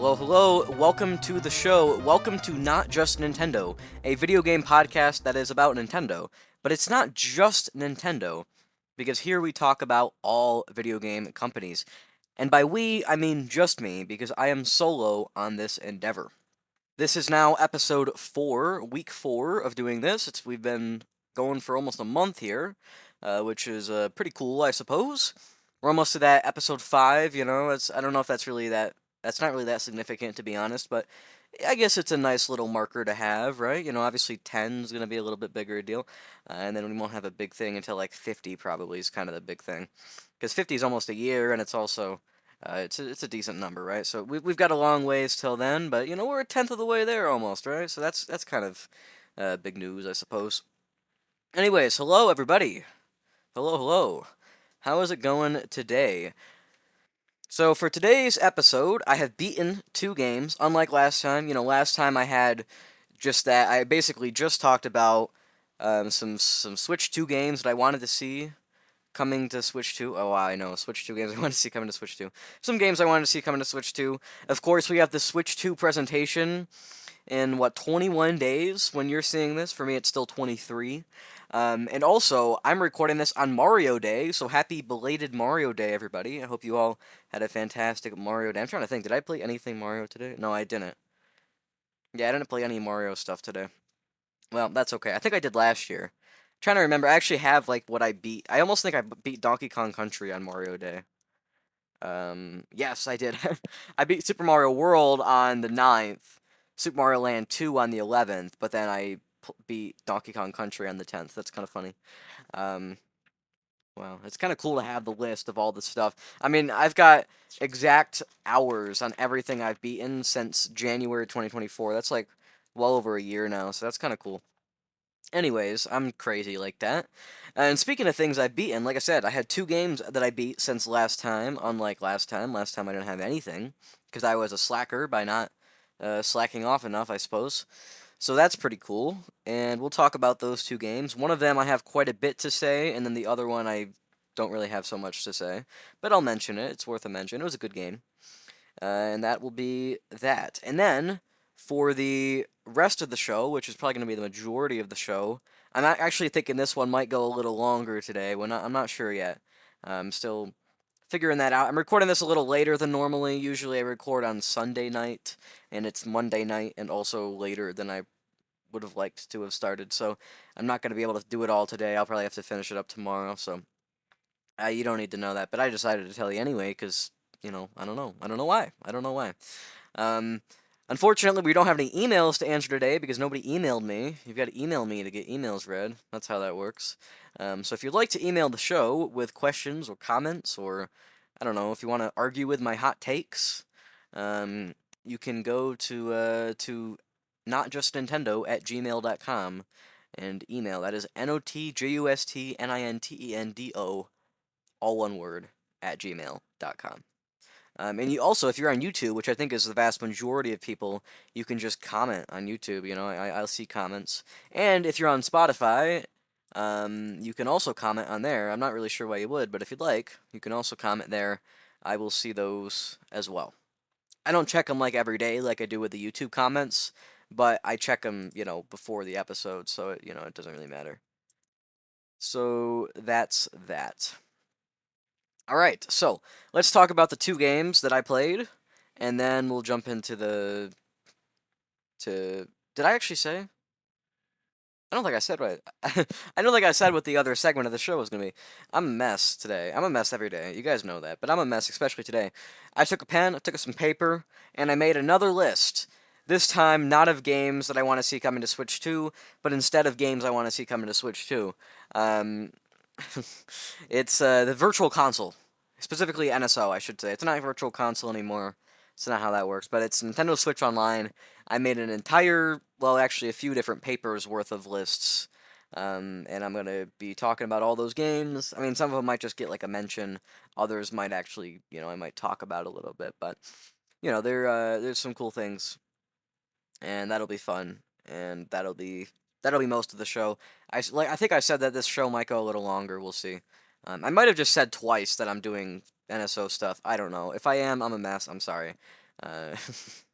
Hello, hello, welcome to the show. Welcome to Not Just Nintendo, a video game podcast that is about Nintendo. But it's not just Nintendo, because here we talk about all video game companies. And by we, I mean just me, because I am solo on this endeavor. This is now episode 4, week 4 of doing this. We've been going for almost a month here, which is pretty cool, I suppose. We're almost to that episode 5, I don't know if that's not really that significant, to be honest, but I guess it's a nice little marker to have, right? Obviously 10 is going to be a little bit bigger a deal, and then we won't have a big thing until like 50 probably is kind of the big thing. Because 50 is almost a year, and it's also, it's a decent number, right? So we've got a long ways till then, but, we're a tenth of the way there almost, right? So that's kind of big news, I suppose. Anyways, hello everybody. Hello, hello. How is it going today? So for today's episode, I have beaten 2 games, unlike last time. Last time I had just that. I basically just talked about some Switch 2 games that I wanted to see coming to Switch 2. Oh, wow, I know. Switch 2 games I wanted to see coming to Switch 2. Some games I wanted to see coming to Switch 2. Of course, we have the Switch 2 presentation in, 21 days when you're seeing this. For me, it's still 23. And also, I'm recording this on Mario Day, so happy belated Mario Day, everybody. I hope you all had a fantastic Mario Day. I'm trying to think, did I play anything Mario today? No, I didn't. Yeah, I didn't play any Mario stuff today. Well, that's okay. I think I did last year. Trying to remember, I actually have, what I beat. I almost think I beat Donkey Kong Country on Mario Day. Yes, I did. I beat Super Mario World on the 9th, Super Mario Land 2 on the 11th, but then I beat Donkey Kong Country on the 10th. That's kind of funny. Um, wow, it's kind of cool to have the list of all the stuff. I mean, I've got exact hours on everything I've beaten since January 2024. That's well over a year now, so that's kind of cool. Anyways, I'm crazy like that. And speaking of things I've beaten, like I said, I had 2 games that I beat since last time, unlike last time. Last time I didn't have anything, because I was a slacker by not slacking off enough, I suppose. So that's pretty cool, and we'll talk about those 2 games. One of them I have quite a bit to say, and then the other one I don't really have so much to say. But I'll mention it, it's worth a mention. It was a good game. And that will be that. And then, for the rest of the show, which is probably going to be the majority of the show, I'm actually thinking this one might go a little longer today. I'm not sure yet. I'm still figuring that out. I'm recording this a little later than normally. Usually I record on Sunday night, and it's Monday night, and also later than I would have liked to have started. So I'm not going to be able to do it all today. I'll probably have to finish it up tomorrow. So you don't need to know that, but I decided to tell you anyway because I don't know. I don't know why. I don't know why. Um, Unfortunately, we don't have any emails to answer today because nobody emailed me. You've got to email me to get emails read. That's how that works. So if you'd like to email the show with questions or comments, or I don't know, if you want to argue with my hot takes, you can go to notjustnintendo@gmail.com and email. That is NOTJUSTNINTENDO, all one word, at gmail.com. And you also, if you're on YouTube, which I think is the vast majority of people, you can just comment on YouTube. I'll see comments. And if you're on Spotify, you can also comment on there. I'm not really sure why you would, but if you'd like, you can also comment there. I will see those as well. I don't check them every day like I do with the YouTube comments, but I check them, before the episode, so it doesn't really matter. So that's that. Alright, so let's talk about the 2 games that I played, and then we'll jump into did I actually say? I don't think I said right. I don't think I said what the other segment of the show was going to be. I'm a mess today. I'm a mess every day. You guys know that, but I'm a mess, especially today. I took a pen, I took some paper, and I made another list. This time, not of games that I want to see coming to Switch 2, but instead of games I want to see coming to Switch 2. It's the Virtual Console. Specifically NSO, I should say. It's not a Virtual Console anymore. It's not how that works, but it's Nintendo Switch Online. I made an entire, well, actually a few different papers worth of lists, and I'm going to be talking about all those games. I mean, some of them might just get a mention. Others might actually, I might talk about a little bit, but, there's some cool things, and that'll be fun, and that'll be most of the show. I think I said that this show might go a little longer. We'll see. I might have just said twice that I'm doing NSO stuff. I don't know. If I am, I'm a mess. I'm sorry. Uh,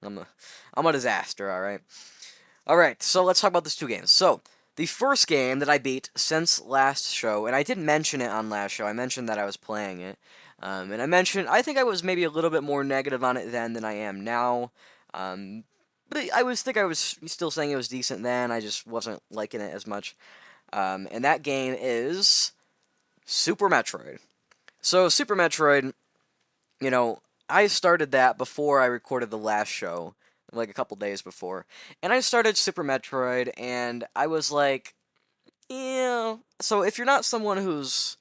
I'm a disaster, alright? Alright, so let's talk about these two games. So, the first game that I beat since last show, and I didn't mention it on last show, I mentioned that I was playing it. And I think I was maybe a little bit more negative on it then than I am now. But I was still saying it was decent then, I just wasn't liking it as much. And that game is Super Metroid. So, Super Metroid, you know, I started that before I recorded the last show, like a couple days before. And I started Super Metroid, and I was like, yeah. So if you're not someone who's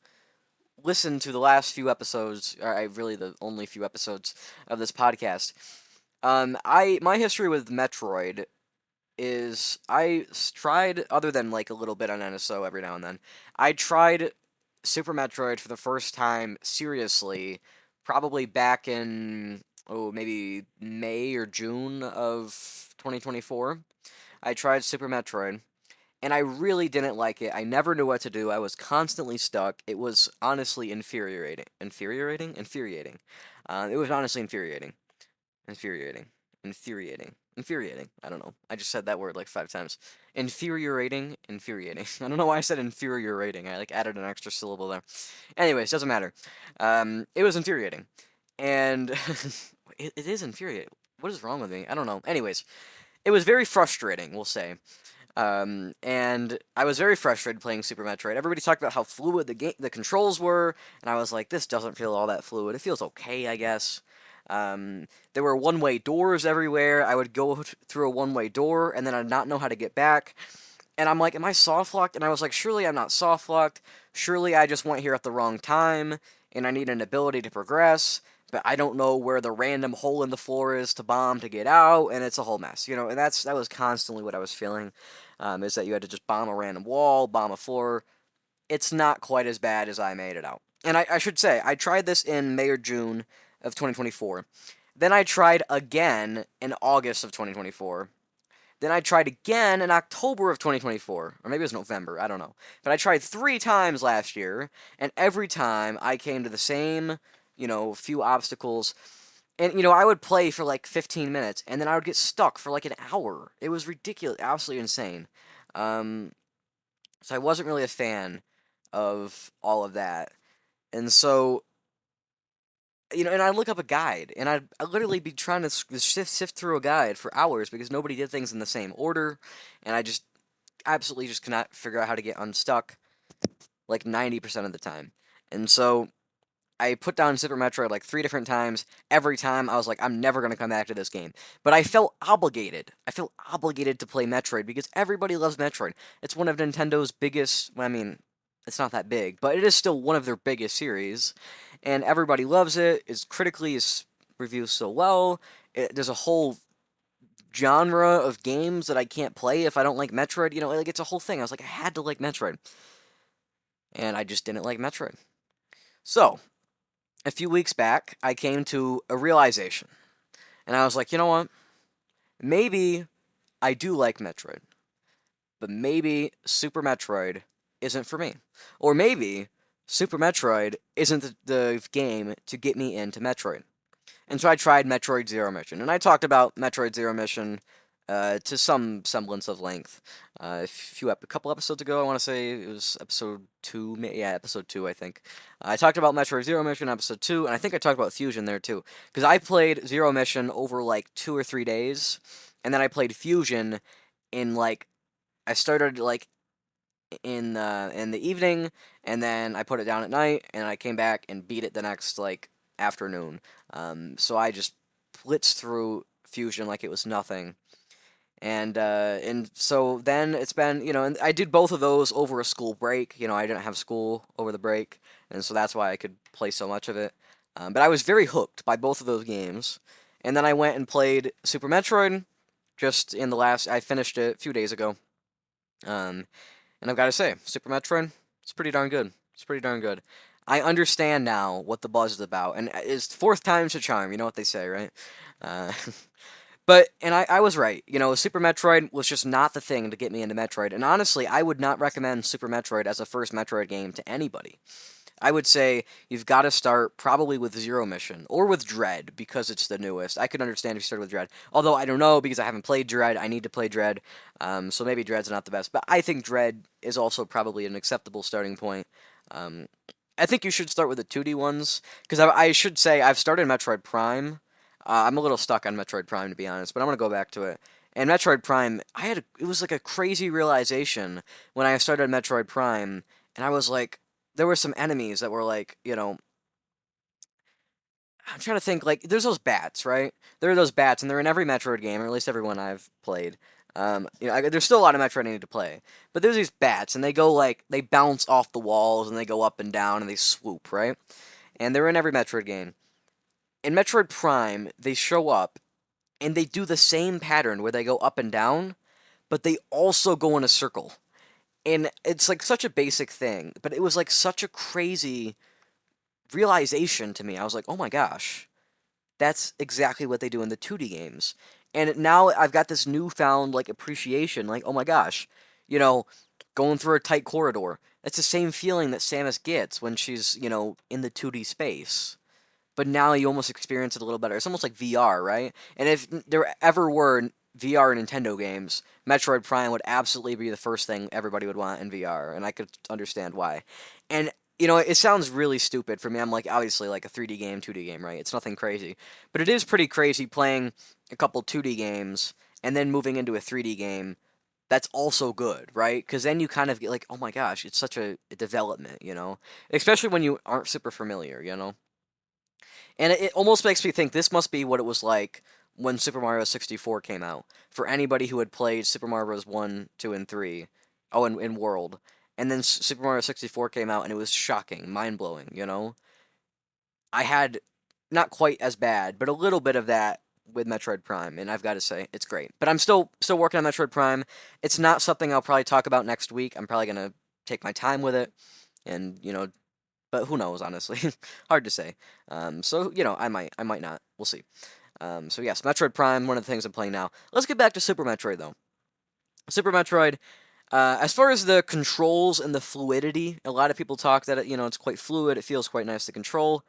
listened to the last few episodes, or really the only few episodes of this podcast, my history with Metroid is tried, other than like a little bit on NSO every now and then, I tried Super Metroid for the first time seriously, probably back in, maybe May or June of 2024. I tried Super Metroid, and I really didn't like it. I never knew what to do. I was constantly stuck. It was honestly infuriating. Infuriating? Infuriating. It was honestly infuriating. Infuriating. Infuriating. Infuriating. I don't know. I just said that word like 5 times. Infuriating. Infuriating. I don't know why I said infuriating. I like added an extra syllable there. Anyways, doesn't matter. It was infuriating. And it is infuriating. What is wrong with me? I don't know. Anyways, it was very frustrating, we'll say. And I was very frustrated playing Super Metroid. Everybody talked about how fluid the controls were, and I was like, this doesn't feel all that fluid. It feels okay, I guess. There were one-way doors everywhere. I would go through a one-way door, and then I'd not know how to get back. And I'm like, am I soft-locked? And I was like, surely I'm not soft-locked. Surely I just went here at the wrong time, and I need an ability to progress, but I don't know where the random hole in the floor is to bomb to get out, and it's a whole mess, you know, and that was constantly what I was feeling, is that you had to just bomb a random wall, bomb a floor. It's not quite as bad as I made it out. And I should say, I tried this in May or June of 2024. Then I tried again in August of 2024. Then I tried again in October of 2024. Or maybe it was November, I don't know. But I tried 3 times last year, and every time I came to the same, few obstacles. And, I would play for like 15 minutes, and then I would get stuck for like an hour. It was ridiculous, absolutely insane. So I wasn't really a fan of all of that. And so, and I'd look up a guide, and I'd literally be trying to sift through a guide for hours because nobody did things in the same order, and I just absolutely just cannot figure out how to get unstuck like 90% of the time. And so I put down Super Metroid like 3 different times. Every time I was like, I'm never going to come back to this game. But I felt obligated. I felt obligated to play Metroid because everybody loves Metroid. It's one of Nintendo's biggest, well, I mean, it's not that big, but it is still one of their biggest series. And everybody loves it. It's critically is reviewed so well. There's a whole genre of games that I can't play if I don't like Metroid. Like it's a whole thing. I was like, I had to like Metroid. And I just didn't like Metroid. So, a few weeks back, I came to a realization. And I was like, you know what? Maybe I do like Metroid. But maybe Super Metroid isn't for me. Or maybe Super Metroid isn't the game to get me into Metroid. And so I tried Metroid Zero Mission. And I talked about Metroid Zero Mission to some semblance of length. A couple episodes ago, I want to say it was episode 2. Yeah, episode 2, I think. I talked about Metroid Zero Mission episode 2, and I think I talked about Fusion there too. Because I played Zero Mission over like 2 or 3 days, and then I played Fusion in like, I started like in the evening, and then I put it down at night, and I came back and beat it the next like afternoon. So I just blitzed through Fusion like it was nothing. And so then it's been, and I did both of those over a school break. I didn't have school over the break, and so that's why I could play so much of it. But I was very hooked by both of those games. And then I went and played Super Metroid just I finished it a few days ago. And I've got to say, Super Metroid, it's pretty darn good. It's pretty darn good. I understand now what the buzz is about, and it's 4th time's a charm, you know what they say, right? And I was right. Super Metroid was just not the thing to get me into Metroid. And honestly, I would not recommend Super Metroid as a first Metroid game to anybody. I would say you've got to start probably with Zero Mission or with Dread because it's the newest. I could understand if you started with Dread, although I don't know because I haven't played Dread. I need to play Dread, so maybe Dread's not the best. But I think Dread is also probably an acceptable starting point. Um, I think you should start with the 2D ones because I should say I've started Metroid Prime. I'm a little stuck on Metroid Prime to be honest, but I'm gonna go back to it. And Metroid Prime, it was like a crazy realization when I started Metroid Prime, and I was like, there were some enemies that were like, I'm trying to think, like, there's those bats, right? There are those bats, and they're in every Metroid game, or at least every one I've played. There's still a lot of Metroid I need to play, but there's these bats, and they go like they bounce off the walls, and they go up and down, and they swoop, right? And they're in every Metroid game. In Metroid Prime, they show up, and they do the same pattern where they go up and down, but they also go in a circle. And it's like such a basic thing, but it was like such a crazy realization to me. I was like, oh my gosh, that's exactly what they do in the 2D games. And now I've got this newfound like appreciation, like, oh my gosh, you know, going through a tight corridor. That's the same feeling that Samus gets when she's, in the 2D space. But now you almost experience it a little better. It's almost like VR, right? And if there ever were VR Nintendo games, Metroid Prime would absolutely be the first thing everybody would want in VR, and I could understand why. And it sounds really stupid for me. I'm like, obviously, like a 3D game, 2D game, right? It's nothing crazy. But it is pretty crazy playing a couple 2D games and then moving into a 3D game that's also good, right? Because then you kind of get like, oh my gosh, it's such a development, Especially when you aren't super familiar. And it almost makes me think this must be what it was like when Super Mario 64 came out. For anybody who had played Super Mario Bros. 1, 2, and 3. Oh, and in World. And then Super Mario 64 came out, and it was shocking, mind-blowing. I had not quite as bad, but a little bit of that with Metroid Prime, and I've got to say, it's great. But I'm still working on Metroid Prime. It's not something I'll probably talk about next week. I'm probably going to take my time with it, and, but who knows, honestly. Hard to say. I might not. We'll see. So yes, Metroid Prime, one of the things I'm playing now. Let's get back to Super Metroid, though. Super Metroid, as far as the controls and the fluidity, a lot of people talk that, it's quite fluid, it feels quite nice to control.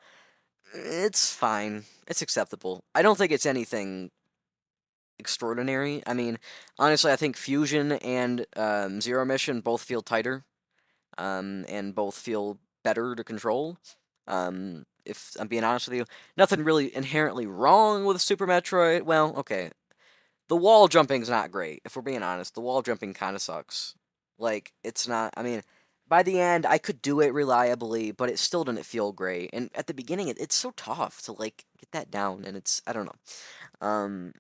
It's fine. It's acceptable. I don't think it's anything extraordinary. I mean, honestly, I think Fusion and Zero Mission both feel tighter, and both feel better to control. If I'm being honest with you, nothing really inherently wrong with Super Metroid. Well, okay, the wall jumping's not great. If we're being honest, the wall jumping kind of sucks. Like, it's not. I mean, by the end, I could do it reliably, but it still didn't feel great. And at the beginning, it's so tough to like get that down, and I don't know.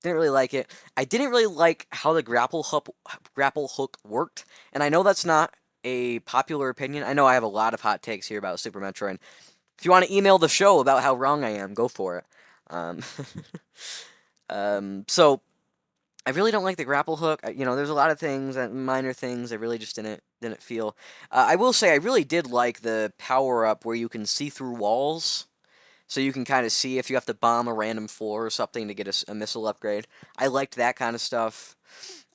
Didn't really like it. I didn't really like how the grapple hook worked, and I know that's not a popular opinion. I know I have a lot of hot takes here about Super Metroid. If you want to email the show about how wrong I am, go for it. Um, so I really don't like the grapple hook. There's a lot of things, minor things, I really just didn't feel. I will say I really did like the power up where you can see through walls, so you can kind of see if you have to bomb a random floor or something to get a missile upgrade. I liked that kind of stuff.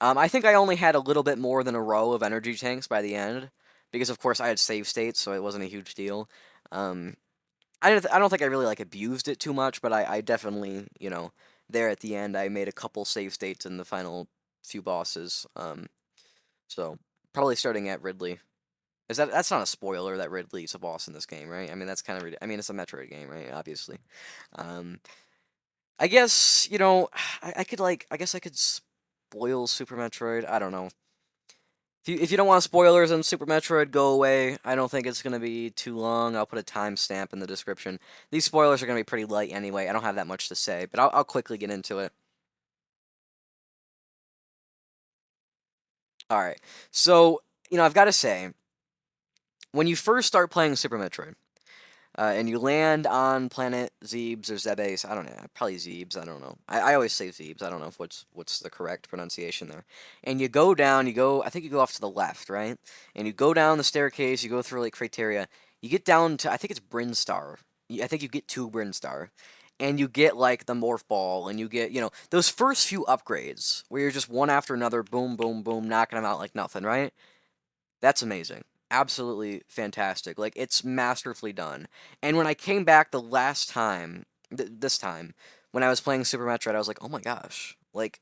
I think I only had a little bit more than a row of energy tanks by the end, because of course I had save states, so it wasn't a huge deal. Um, I don't think I really like abused it too much, but I definitely there at the end I made a couple save states in the final few bosses. So probably starting at Ridley. That's not a spoiler that Ridley's a boss in this game, right? I mean that's kind of I mean it's a Metroid game, right? Obviously. Um, I guess I could I guess I could spoil Super Metroid. I don't know. If you don't want spoilers on Super Metroid, go away. I don't think it's going to be too long. I'll put a timestamp in the description. These spoilers are going to be pretty light anyway. I don't have that much to say, but I'll quickly get into it. Alright, so, I've got to say, when you first start playing Super Metroid, and you land on planet Zebes or Zebes. I don't know. Probably Zebes. I don't know. I always say Zebes. I don't know if what's the correct pronunciation there. And you go down. I think you go off to the left, right? And you go down the staircase. You go through like Crateria. You get down to I think it's Brinstar. I think you get to Brinstar. And you get like the morph ball, and you get those first few upgrades where you're just one after another, boom, boom, boom, knocking them out like nothing, right? That's amazing. absolutely fantastic. Like, it's masterfully done. And when I came back the last time, this time, when I was playing Super Metroid, I was like, oh my gosh, like,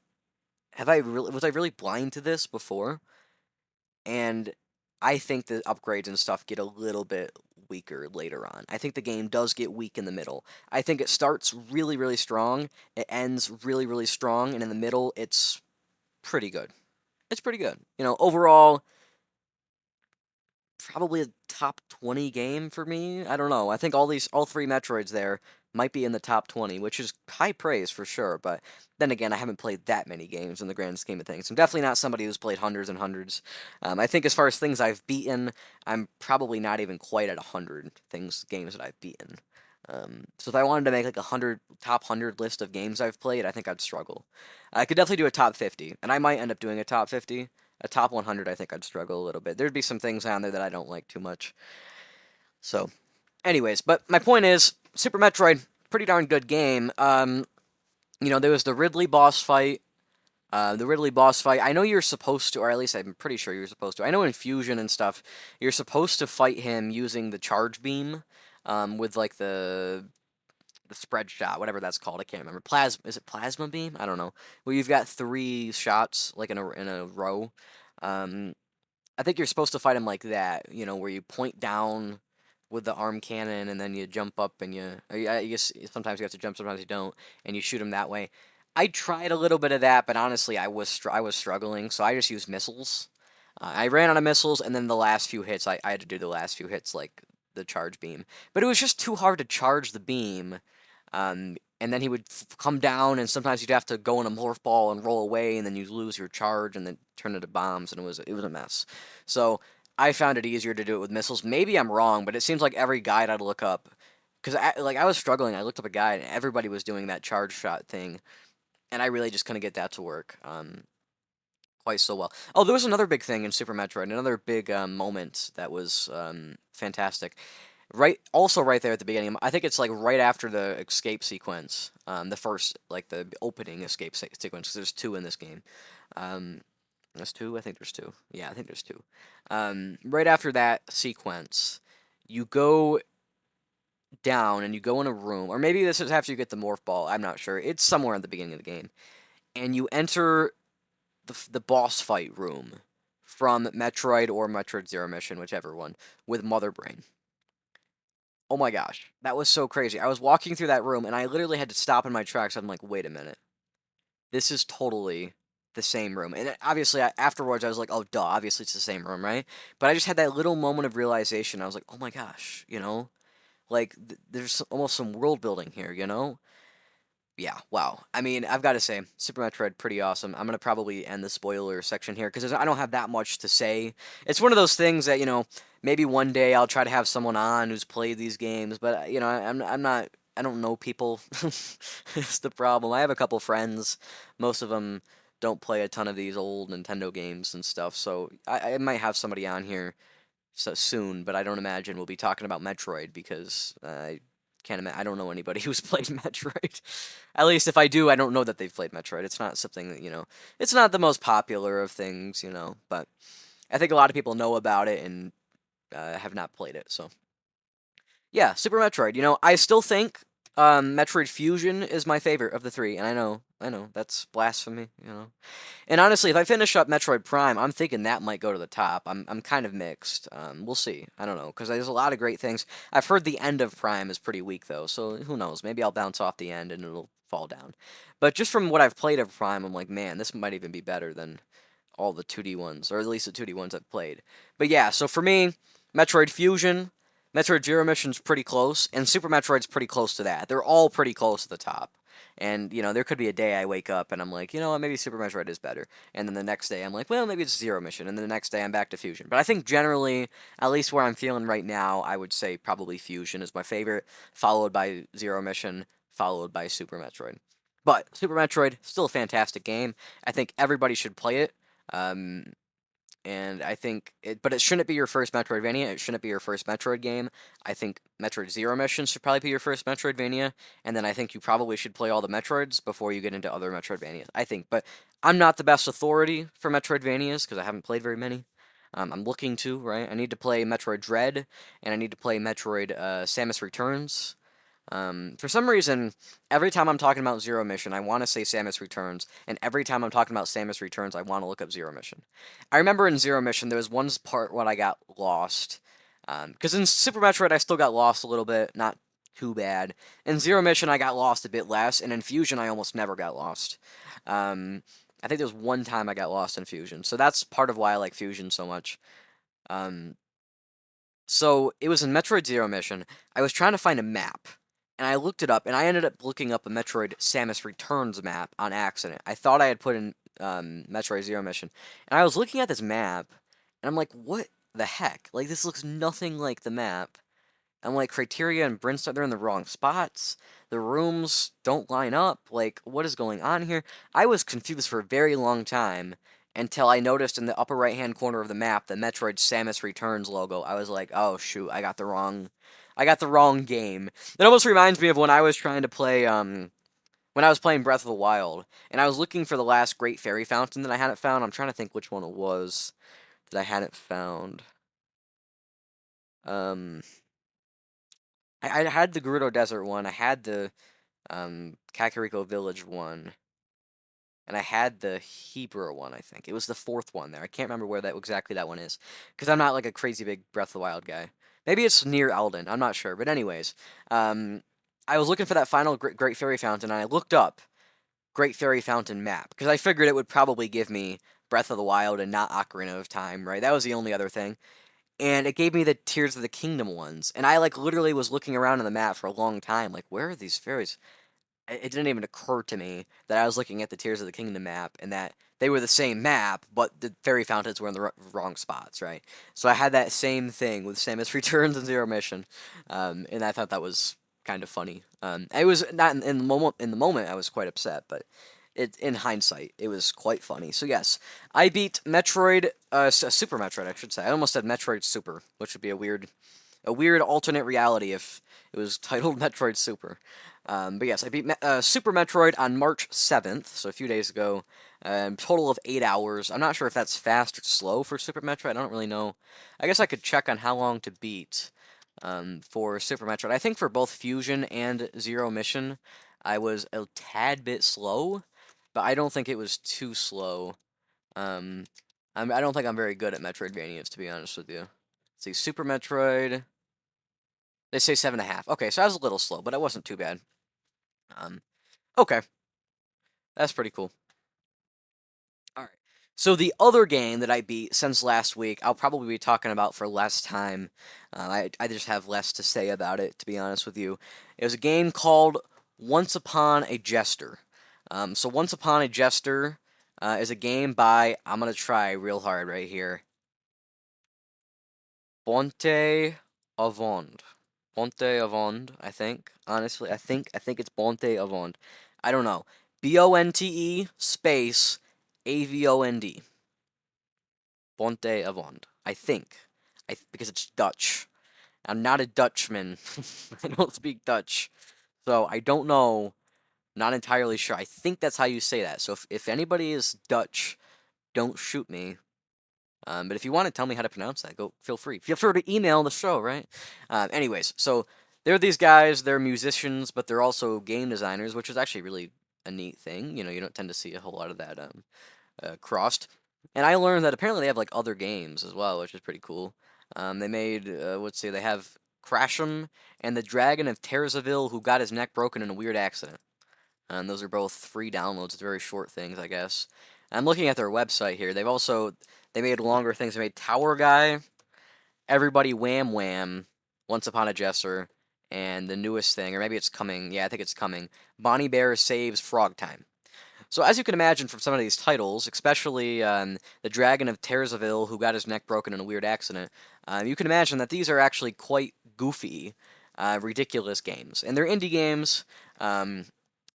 was I really blind to this before? And I think the upgrades and stuff get a little bit weaker later on. I think the game does get weak in the middle. I think it starts really, really strong, it ends really, really strong, and in the middle, it's pretty good. It's pretty good. Overall, probably a top 20 game for me. I don't know. I think all three Metroids there might be in the top 20, which is high praise for sure. But then again, I haven't played that many games in the grand scheme of things. I'm definitely not somebody who's played hundreds and hundreds. I think as far as things I've beaten, I'm probably not even quite at 100 games that I've beaten. So if I wanted to make like a top 100 list of games I've played, I think I'd struggle. I could definitely do a top 50, and I might end up doing a top 50. A top 100, I think I'd struggle a little bit. There'd be some things on there that I don't like too much. So, anyways, but my point is, Super Metroid, pretty darn good game. There was the Ridley boss fight. I know you're supposed to, or at least I'm pretty sure you're supposed to. I know in Fusion and stuff, you're supposed to fight him using the charge beam, with like the spread shot, whatever that's called. I can't remember. Is it plasma beam? I don't know. Well, you've got three shots like in a row. Um, I think you're supposed to fight him like that. Where you point down with the arm cannon and then you jump up and I guess sometimes you have to jump, sometimes you don't, and you shoot him that way. I tried a little bit of that, but honestly, I was struggling, so I just used missiles. I ran out of missiles, and then the last few hits, I had to do the last few hits like the charge beam. But it was just too hard to charge the beam. And then he would come down, and sometimes you'd have to go in a morph ball and roll away, and then you'd lose your charge, and then turn into bombs, and it was a mess. So I found it easier to do it with missiles. Maybe I'm wrong, but it seems like every guide I'd look up, because I was struggling. I looked up a guide, and everybody was doing that charge shot thing, and I really just couldn't get that to work. Quite so well. Oh, there was another big thing in Super Metroid, another big moment that was fantastic. Also right there at the beginning. I think it's like right after the escape sequence, the first, like the opening escape sequence. 'Cause there's two in this game. There's two. I think there's two. Yeah, I think there's two. Right after that sequence, you go down and you go in a room, or maybe this is after you get the morph ball. I'm not sure. It's somewhere at the beginning of the game, and you enter the boss fight room from Metroid or Metroid Zero Mission, whichever one, with Mother Brain. Oh my gosh, that was so crazy. I was walking through that room and I literally had to stop in my tracks. I'm like, wait a minute. This is totally the same room. And obviously, afterwards, I was like, oh, duh, obviously it's the same room, right? But I just had that little moment of realization. I was like, oh my gosh, Like, there's almost some world building here. Yeah, wow. I mean, I've got to say, Super Metroid, pretty awesome. I'm going to probably end the spoiler section here because I don't have that much to say. It's one of those things that, maybe one day I'll try to have someone on who's played these games, but, I'm not, I don't know people. It's the problem. I have a couple friends. Most of them don't play a ton of these old Nintendo games and stuff, so I might have somebody on here so soon, but I don't imagine we'll be talking about Metroid because I can't imagine. I don't know anybody who's played Metroid. At least if I do, I don't know that they've played Metroid. It's not something that. It's not the most popular of things. But I think a lot of people know about it and have not played it. So yeah, Super Metroid. I still think Metroid Fusion is my favorite of the three, and I know, that's blasphemy. And honestly, if I finish up Metroid Prime, I'm thinking that might go to the top. I'm kind of mixed. We'll see. I don't know, because there's a lot of great things. I've heard the end of Prime is pretty weak though, so who knows? Maybe I'll bounce off the end and it'll fall down. But just from what I've played of Prime, I'm like, man, this might even be better than all the 2D ones, or at least the 2D ones I've played. But yeah, so for me, Metroid Fusion, Metroid Zero Mission's pretty close, and Super Metroid's pretty close to that. They're all pretty close to the top. And, there could be a day I wake up and I'm like, you know what, maybe Super Metroid is better. And then the next day I'm like, well, maybe it's Zero Mission. And then the next day I'm back to Fusion. But I think generally, at least where I'm feeling right now, I would say probably Fusion is my favorite, followed by Zero Mission, followed by Super Metroid. But Super Metroid, still a fantastic game. I think everybody should play it. And I think but it shouldn't be your first Metroidvania. It shouldn't be your first Metroid game. I think Metroid Zero Mission should probably be your first Metroidvania, and then I think you probably should play all the Metroids before you get into other Metroidvanias. I think, but I'm not the best authority for Metroidvanias because I haven't played very many. I'm looking to, right? I need to play Metroid Dread, and I need to play Metroid Samus Returns. For some reason, every time I'm talking about Zero Mission, I want to say Samus Returns, and every time I'm talking about Samus Returns, I want to look up Zero Mission. I remember in Zero Mission, there was one part when I got lost. Because in Super Metroid, I still got lost a little bit, not too bad. In Zero Mission, I got lost a bit less, and in Fusion, I almost never got lost. Um, I think there was one time I got lost in Fusion, so that's part of why I like Fusion so much. Um, so it was in Metroid Zero Mission. I was trying to find a map, and I looked it up, and I ended up looking up a Metroid Samus Returns map on accident. I thought I had put in Metroid Zero Mission, and I was looking at this map, and I'm like, what the heck? Like, this looks nothing like the map. I'm like, Criteria and Brimstone, they're in the wrong spots. The rooms don't line up. Like, what is going on here? I was confused for a very long time until I noticed in the upper right-hand corner of the map the Metroid Samus Returns logo. I was like, oh shoot, I got the wrong game. It almost reminds me of when I was trying to play when I was playing Breath of the Wild, and I was looking for the last Great Fairy Fountain that I hadn't found. I'm trying to think which one it was that I hadn't found. Um I had the Gerudo Desert one, I had the Kakariko Village one, and I had the Hebrew one, I think. It was the fourth one there. I can't remember where that exactly that one is, because I'm not like a crazy big Breath of the Wild guy. Maybe it's near Eldon, I'm not sure. But anyways, I was looking for that final Great Fairy Fountain, and I looked up Great Fairy Fountain map, because I figured it would probably give me Breath of the Wild and not Ocarina of Time, right? That was the only other thing. And it gave me the Tears of the Kingdom ones. And I like literally was looking around on the map for a long time, like, where are these fairies? It didn't even occur to me that I was looking at the Tears of the Kingdom map and that they were the same map, but the fairy fountains were in the wrong spots, right? So I had that same thing with Samus Returns and Zero Mission, and I thought that was kind of funny. It was not in the moment. In the moment, I was quite upset, but in hindsight, it was quite funny. So yes, I beat Metroid, Super Metroid, I should say. I almost said Metroid Super, which would be a weird alternate reality if it was titled Metroid Super. But yes, I beat Super Metroid on March 7th, so a few days ago. Total of 8 hours. I'm not sure if that's fast or slow for Super Metroid. I don't really know. I guess I could check on how long to beat for Super Metroid. I think for both Fusion and Zero Mission, I was a tad bit slow, but I don't think it was too slow. Um, I don't think I'm very good at Metroidvanias, to be honest with you. Let's see, Super Metroid. They say 7.5. Okay, so I was a little slow, but it wasn't too bad. Okay, that's pretty cool. All right. So the other game that I beat since last week, I'll probably be talking about for less time. I just have less to say about it, to be honest with you. It was a game called Once Upon a Jester. So Once Upon a Jester is a game by, I'm gonna try real hard right here. Bonte Avond. Bonte Avond, I think. Honestly, I think it's Bonte Avond. I don't know. Bonte space Avond. Bonte Avond. I think. Because it's Dutch. I'm not a Dutchman. I don't speak Dutch. So I don't know. Not entirely sure. I think that's how you say that. So if anybody is Dutch, don't shoot me. But if you want to tell me how to pronounce that, go feel free. Feel free to email the show, right? Anyways, so they're these guys. They're musicians, but they're also game designers, which is actually really a neat thing. You know, you don't tend to see a whole lot of that crossed. And I learned that apparently they have like other games as well, which is pretty cool. They made let's see, they have Crash'em and the Dragon of Terzaville, who got his neck broken in a weird accident. And those are both free downloads, very short things, I guess. I'm looking at their website here. They made longer things. They made Tower Guy, Everybody Wham Wham, Once Upon a Jester, and the newest thing, or maybe it's coming. Yeah, I think it's coming. Bonnie Bear Saves Frog Time. So as you can imagine from some of these titles, especially the Dragon of Terzaville, who got his neck broken in a weird accident, you can imagine that these are actually quite goofy, ridiculous games. And they're indie games.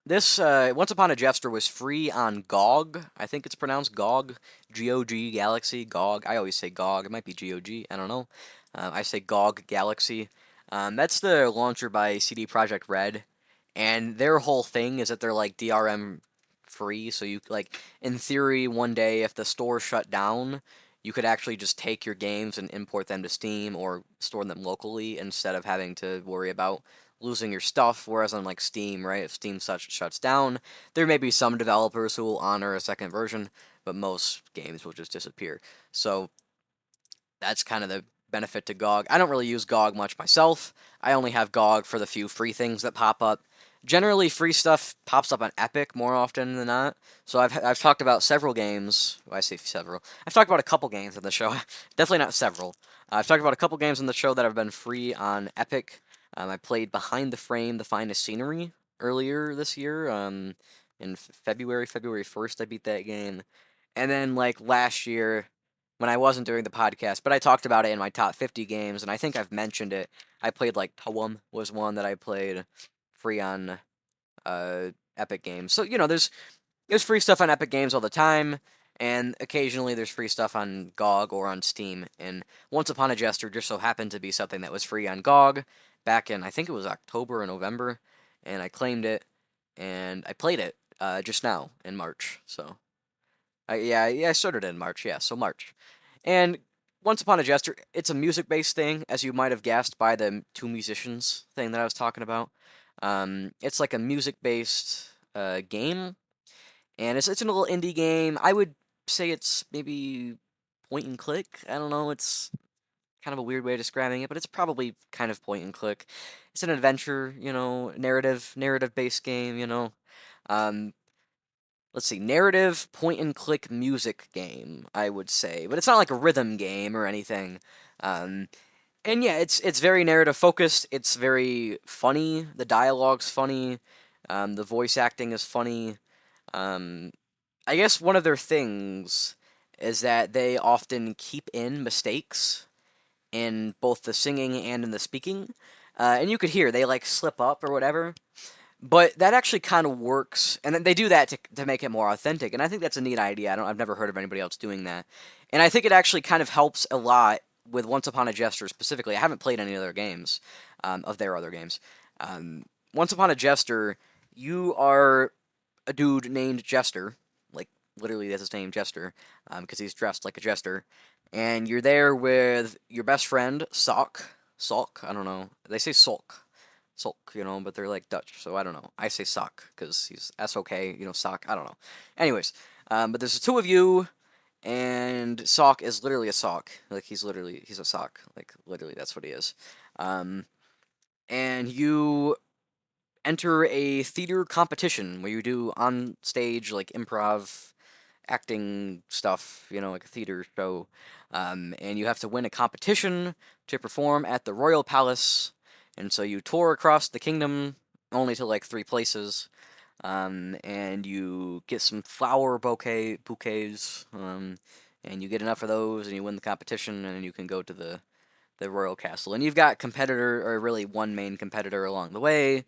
This Once Upon a Jester was free on GOG. I think it's pronounced GOG, GOG Galaxy, GOG. I always say GOG. It might be GOG. I don't know. I say GOG Galaxy. That's the launcher by CD Projekt Red, and their whole thing is that they're like DRM free. So you like, in theory, one day if the store shut down, you could actually just take your games and import them to Steam or store them locally instead of having to worry about losing your stuff. Whereas on like Steam, right, if Steam shuts down, there may be some developers who will honor a second version, but most games will just disappear. So that's kind of the benefit to GOG. I don't really use GOG much myself. I only have GOG for the few free things that pop up. Generally, free stuff pops up on Epic more often than not. So I've talked about several games. Well, I say several. I've talked about a couple games on the show. Definitely not several. I've talked about a couple games on the show that have been free on Epic. I played Behind the Frame, The Finest Scenery earlier this year. In February 1st, I beat that game. And then like last year, when I wasn't doing the podcast, but I talked about it in my top 50 games, and I think I've mentioned it. I played like Poem was one that I played free on Epic Games. So there's free stuff on Epic Games all the time, and occasionally there's free stuff on GOG or on Steam. And Once Upon a Jester just so happened to be something that was free on GOG back in I think it was October or November, and I claimed it and I played it just now in March. So I started in March. Yeah, so March. And Once Upon a Jester, it's a music-based thing, as you might have guessed by the two musicians thing that I was talking about. It's like a music-based game, and it's a little indie game. I would say it's maybe point and click. I don't know. It's kind of a weird way of describing it, but it's probably kind of point and click. It's an adventure, narrative-based game. Um, let's see, narrative point and click music game, I would say, but it's not like a rhythm game or anything. Um, and yeah, it's very narrative focused. It's very funny. The dialogue's funny. The voice acting is funny. Um, I guess one of their things is that they often keep in mistakes in both the singing and in the speaking. And you could hear they like slip up or whatever. But that actually kind of works, and then they do that to make it more authentic. And I think that's a neat idea. I've never heard of anybody else doing that, and I think it actually kind of helps a lot with Once Upon a Jester specifically. I haven't played any other games of their other games. Once Upon a Jester, you are a dude named Jester, like literally that's his name, Jester, because he's dressed like a jester, and you're there with your best friend Sock. Sulk, I don't know. They say Sulk. Sulk, but they're like Dutch, so I don't know. I say sock because he's S-O-K, sock. I don't know. Anyways, but there's the two of you, and Sock is literally a sock. Like he's a sock. Like literally, that's what he is. And you enter a theater competition where you do on stage like improv acting stuff, like a theater show. And you have to win a competition to perform at the Royal Palace. And so you tour across the kingdom, only to like 3 places, and you get some flower bouquets, and you get enough of those, and you win the competition, and you can go to the royal castle. And you've got really one main competitor along the way.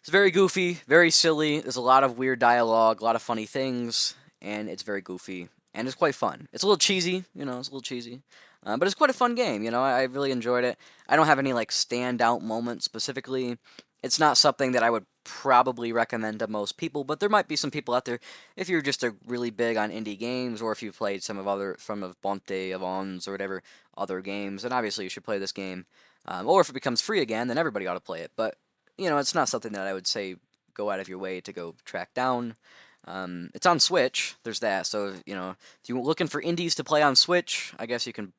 It's very goofy, very silly. There's a lot of weird dialogue, a lot of funny things, and it's very goofy, and it's quite fun. It's a little cheesy, it's a little cheesy. But it's quite a fun game, I really enjoyed it. I don't have any, like, standout moments specifically. It's not something that I would probably recommend to most people, but there might be some people out there, if you're just a really big on indie games, or if you've played some of Bonte, Avon's, or whatever, other games, then obviously you should play this game. Or if it becomes free again, then everybody ought to play it. But, it's not something that I would say go out of your way to go track down. It's on Switch, there's that, so, if you're looking for indies to play on Switch, I guess you can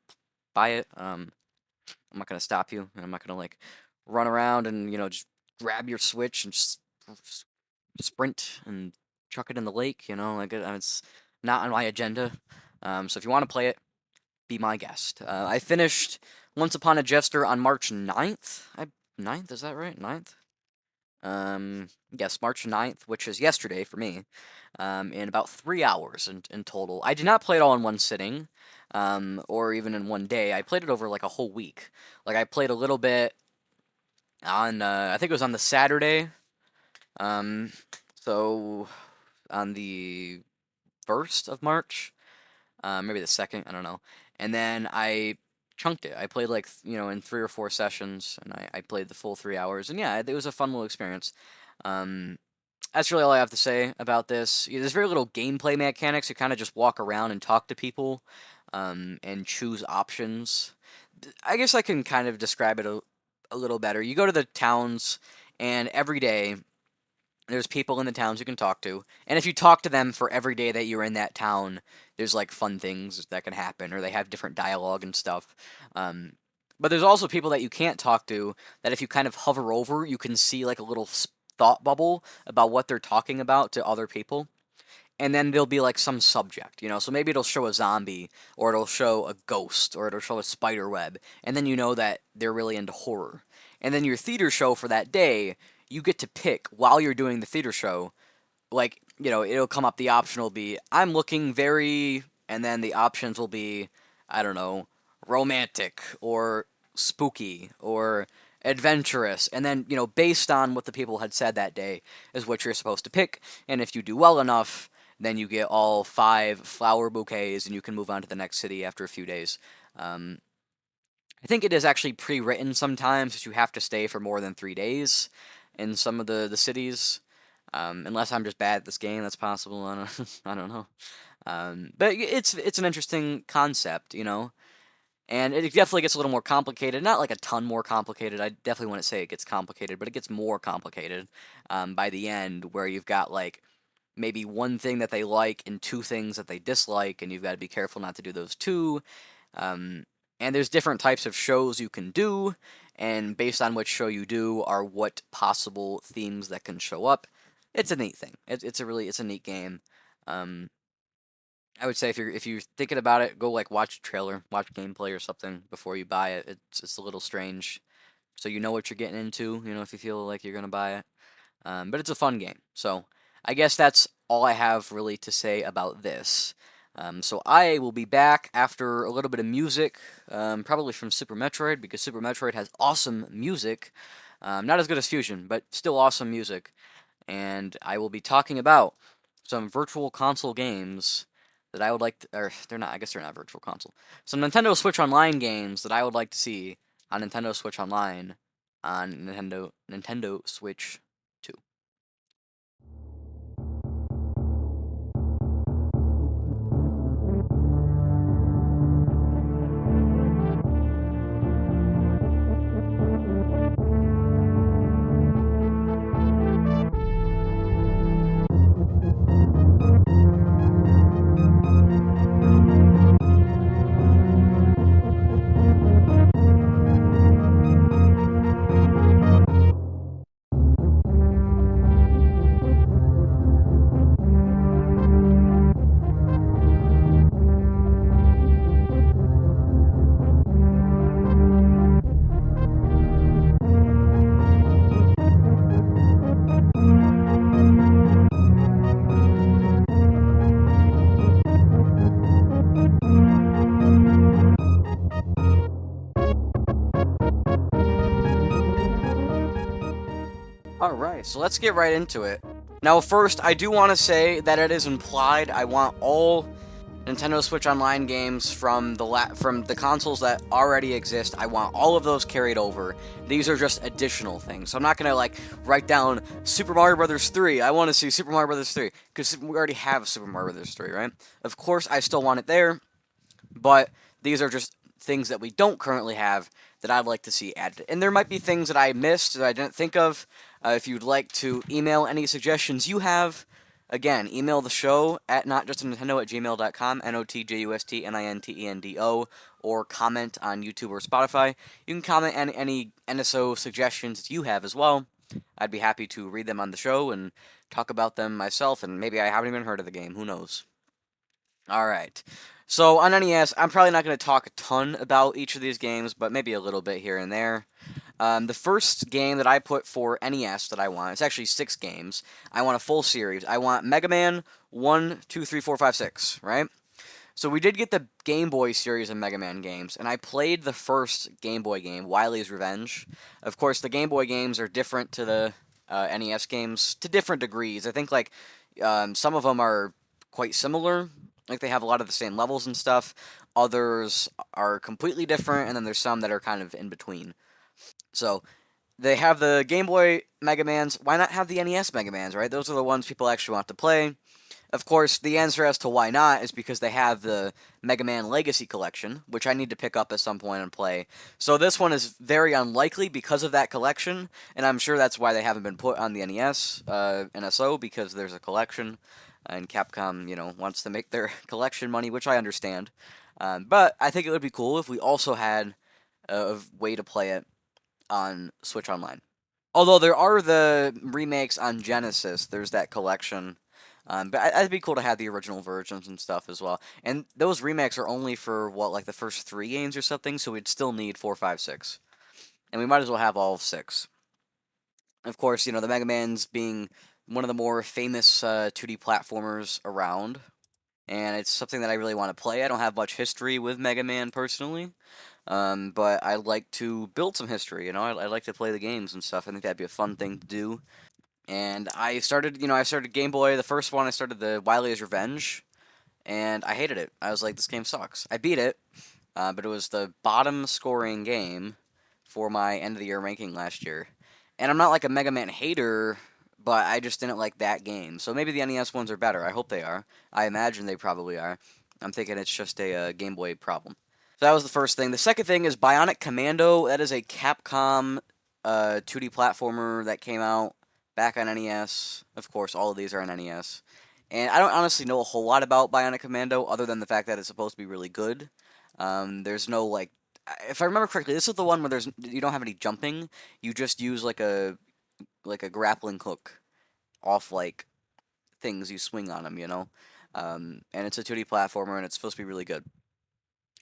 buy it. I'm not gonna stop you, and I'm not gonna like run around and just grab your Switch and just sprint and chuck it in the lake. It's not on my agenda. So if you want to play it, be my guest. I finished Once Upon a Jester on March 9th. 9th, is that right? 9th? Yes, March 9th, which is yesterday for me, in about 3 hours in total. I did not play it all in one sitting, or even in one day. I played it over like a whole week. Like I played a little bit on, I think it was on the Saturday, so on the 1st of March, maybe the 2nd, I don't know. And then I chunked it. I played like in 3 or 4 sessions, and I played the full 3 hours. And yeah, it was a fun little experience. That's really all I have to say about this. There's very little gameplay mechanics. You kind of just walk around and talk to people. and choose options. I guess I can kind of describe it a little better. You go to the towns, and every day there's people in the towns you can talk to. And if you talk to them for every day that you're in that town, there's like fun things that can happen, or they have different dialogue and stuff. Um, but there's also people that you can't talk to that if you kind of hover over, you can see like a little thought bubble about what they're talking about to other people. And then there'll be like some subject, you know. So maybe it'll show a zombie, or it'll show a ghost, or it'll show a spider web, and then you know that they're really into horror. And then your theater show for that day, you get to pick while you're doing the theater show. Like, you know, it'll come up, the option will be I'm looking very, and then the options will be, I don't know, romantic or spooky or adventurous, and then, you know, based on what the people had said that day is what you're supposed to pick. And if you do well enough, then you get all 5 flower bouquets and you can move on to the next city after a few days. um, I think it is actually pre-written sometimes that you have to stay for more than 3 days in some of the cities. Unless I'm just bad at this game, that's possible. I don't, I don't know. But it's an interesting concept, you know, and it definitely gets a little more complicated. Not like a ton more complicated. I definitely wouldn't say it gets complicated, but it gets more complicated by the end, where you've got like maybe one thing that they like and 2 things that they dislike, and you've got to be careful not to do those 2. Um, and there's different types of shows you can do, and based on which show you do are what possible themes that can show up. It's a neat thing. It's a neat game. Um, I would say if you're thinking about it, go like watch a trailer, watch gameplay or something before you buy it. It's a little strange, so you know what you're getting into. You know, if you feel like you're gonna buy it. But it's a fun game. So I guess that's all I have really to say about this. So I will be back after a little bit of music, probably from Super Metroid, because Super Metroid has awesome music. Not as good as Fusion, but still awesome music. And I will be talking about some virtual console games that I would like to, or they're not, I guess they're not virtual console. Some Nintendo Switch Online games that I would like to see on Nintendo Switch Online on Nintendo Switch 2. Alright, so let's get right into it. Now, first, I do want to say that it is implied I want all Nintendo Switch Online games from the consoles that already exist. I want all of those carried over. These are just additional things. So I'm not gonna like write down Super Mario Brothers 3. I want to see Super Mario Brothers 3 because we already have Super Mario Brothers 3, right? Of course, I still want it there, but these are just things that we don't currently have that I'd like to see added. And there might be things that I missed that I didn't think of. If you'd like to email any suggestions you have, again, email the show at notjustnintendo@gmail.com, NOTJUSTNINTENDO, or comment on YouTube or Spotify. You can comment on any NSO suggestions that you have as well. I'd be happy to read them on the show and talk about them myself, and maybe I haven't even heard of the game. Who knows? Alright. So, on NES, I'm probably not going to talk a ton about each of these games, but maybe a little bit here and there. The first game that I put for NES that I want, it's actually 6 games. I want a full series. I want Mega Man 1, 2, 3, 4, 5, 6, right? So we did get the Game Boy series of Mega Man games, and I played the first Game Boy game, Wily's Revenge. Of course, the Game Boy games are different to the NES games to different degrees. I think, like, some of them are quite similar. Like, they have a lot of the same levels and stuff. Others are completely different, and then there's some that are kind of in between. So, they have the Game Boy Mega Mans. Why not have the NES Mega Mans, right? Those are the ones people actually want to play. Of course, the answer as to why not is because they have the Mega Man Legacy Collection, which I need to pick up at some point and play. So this one is very unlikely because of that collection, and I'm sure that's why they haven't been put on the NES NSO, because there's a collection, and Capcom, wants to make their collection money, which I understand. But I think it would be cool if we also had a way to play it on Switch Online. Although there are the remakes on Genesis, there's that collection. But it'd be cool to have the original versions and stuff as well. And those remakes are only for what, like the first 3 games or something, so we'd still need 4, 5, 6. And we might as well have all 6. Of course, the Mega Man's being one of the more famous 2D platformers around, and it's something that I really want to play. I don't have much history with Mega Man personally, but I like to build some history. I like to play the games and stuff. I think that'd be a fun thing to do. And I started Game Boy. The first one, I started the Wily's Revenge, and I hated it. I was like, this game sucks. I beat it, but it was the bottom scoring game for my end of the year ranking last year. And I'm not like a Mega Man hater, but I just didn't like that game. So maybe the NES ones are better. I hope they are. I imagine they probably are. I'm thinking it's just a Game Boy problem. So that was the first thing. The second thing is Bionic Commando. That is a Capcom 2D platformer that came out back on NES. Of course, all of these are on NES. And I don't honestly know a whole lot about Bionic Commando other than the fact that it's supposed to be really good. There's no like, if I remember correctly, this is the one where you don't have any jumping. You just use like a grappling hook off like things you swing on them. And it's a 2D platformer and it's supposed to be really good.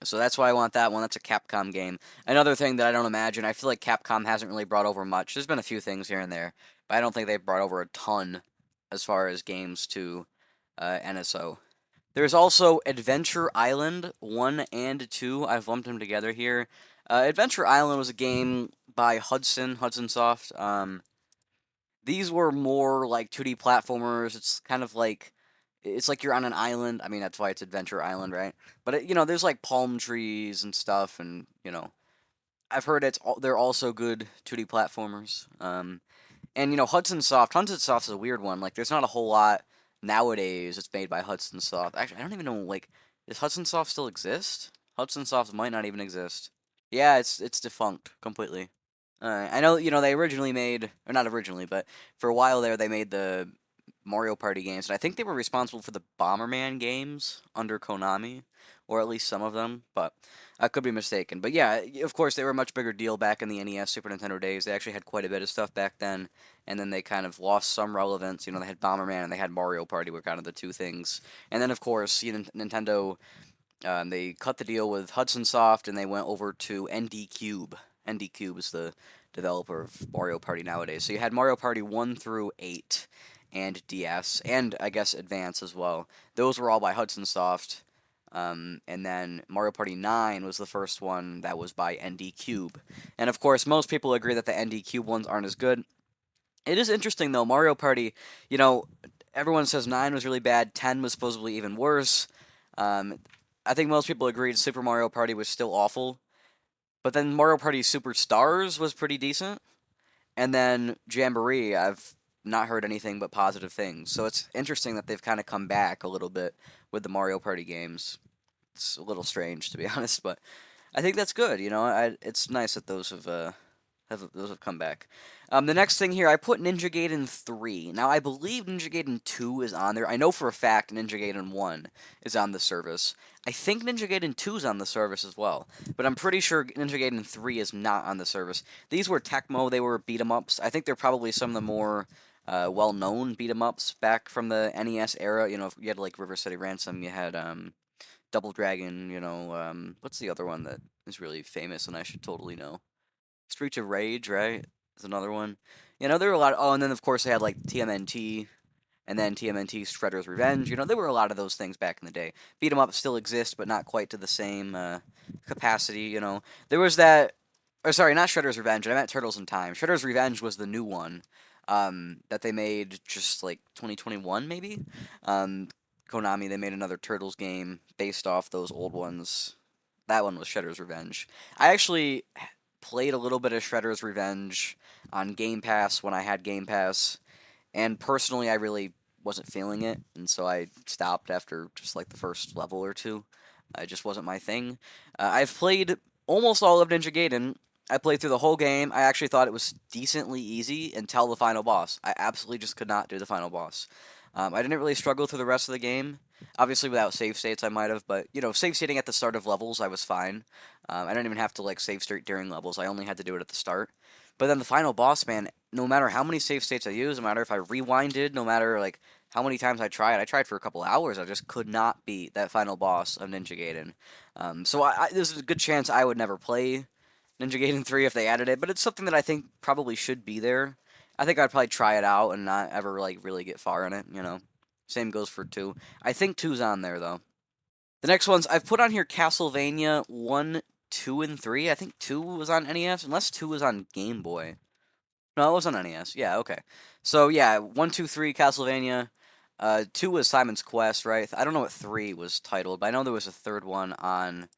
So that's why I want that one. That's a Capcom game. Another thing that I don't imagine, I feel like Capcom hasn't really brought over much. There's been a few things here and there, but I don't think they've brought over a ton as far as games to NSO. There's also Adventure Island 1 and 2. I've lumped them together here. Adventure Island was a game by Hudson Soft. These were more like 2D platformers. It's like you're on an island. I mean, that's why it's Adventure Island, right? But there's like palm trees and stuff, and I've heard they're also good 2D platformers. And Hudson Soft is a weird one. Like, there's not a whole lot nowadays that's made by Hudson Soft. Actually, I don't even know. Like, does Hudson Soft still exist? Hudson Soft might not even exist. Yeah, it's defunct completely. I know, they originally made, or not originally, but for a while there, they made the Mario Party games, and I think they were responsible for the Bomberman games under Konami, or at least some of them, but I could be mistaken. But yeah, of course, they were a much bigger deal back in the NES, Super Nintendo days. They actually had quite a bit of stuff back then, and then they kind of lost some relevance. They had Bomberman and they had Mario Party were kind of the two things. And then, of course, Nintendo, they cut the deal with Hudson Soft, and they went over to ND Cube. ND Cube is the developer of Mario Party nowadays. So you had Mario Party 1 through 8 and DS, and I guess Advance as well. Those were all by Hudson Soft. And then Mario Party 9 was the first one that was by ND Cube. And of course, most people agree that the ND Cube ones aren't as good. It is interesting though, Mario Party, everyone says 9 was really bad, 10 was supposedly even worse. I think most people agreed Super Mario Party was still awful. But then Mario Party Superstars was pretty decent. And then Jamboree, I've not heard anything but positive things. So it's interesting that they've kind of come back a little bit with the Mario Party games. It's a little strange, to be honest, but I think that's good. It's nice that those have come back. The next thing here, I put Ninja Gaiden 3. Now, I believe Ninja Gaiden 2 is on there. I know for a fact Ninja Gaiden 1 is on the service. I think Ninja Gaiden 2 is on the service as well. But I'm pretty sure Ninja Gaiden 3 is not on the service. These were Tecmo. They were beat-em-ups. I think they're probably some of the more well-known beat-em-ups back from the NES era. You had like River City Ransom. You had Double Dragon. What's the other one that is really famous and I should totally know? Streets of Rage, right? Is another one. There were a lot. Oh, and then of course they had like TMNT, and then TMNT Shredder's Revenge. There were a lot of those things back in the day. Beat 'em up still exist, but not quite to the same capacity. There was that. Or sorry, not Shredder's Revenge. I meant Turtles in Time. Shredder's Revenge was the new one that they made just like 2021 maybe. Konami, they made another Turtles game based off those old ones. That one was Shredder's Revenge. I actually played a little bit of Shredder's Revenge on Game Pass when I had Game Pass, and personally, I really wasn't feeling it, and so I stopped after just like the first level or two. It just wasn't my thing. I've played almost all of Ninja Gaiden. I played through the whole game. I actually thought it was decently easy until the final boss. I absolutely just could not do the final boss. I didn't really struggle through the rest of the game. Obviously, without save states, I might have, but save stating at the start of levels, I was fine. I didn't even have to like save state during levels. I only had to do it at the start. But then the final boss, man, no matter how many save states I used, no matter if I rewinded, no matter like how many times I tried for a couple hours. I just could not beat that final boss of Ninja Gaiden. So there's a good chance I would never play Ninja Gaiden 3 if they added it, but it's something that I think probably should be there. I think I'd probably try it out and not ever like really get far in it. Same goes for 2. I think 2's on there though. The next ones I've put on here Castlevania 1, 2, and 3. I think 2 was on NES, unless 2 was on Game Boy. No, it was on NES. Yeah, okay. So yeah, 1, 2, 3 Castlevania. 2 was Simon's Quest, right? I don't know what 3 was titled, but I know there was a third one on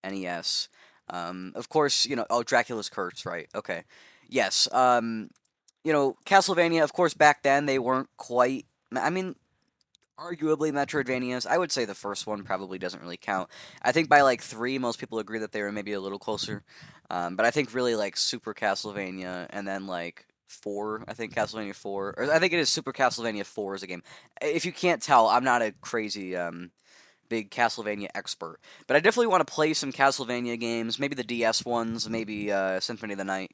NES. Of course, Dracula's Curse, right? Okay. Yes. Castlevania, of course, back then they weren't quite. I mean, arguably Metroidvanias. I would say the first one probably doesn't really count. I think by like 3, most people agree that they were maybe a little closer. But I think really like Super Castlevania and then like 4, I think Castlevania 4, or I think it is Super Castlevania 4 as a game. If you can't tell, I'm not a crazy big Castlevania expert, but I definitely want to play some Castlevania games, maybe the DS ones, maybe Symphony of the Night.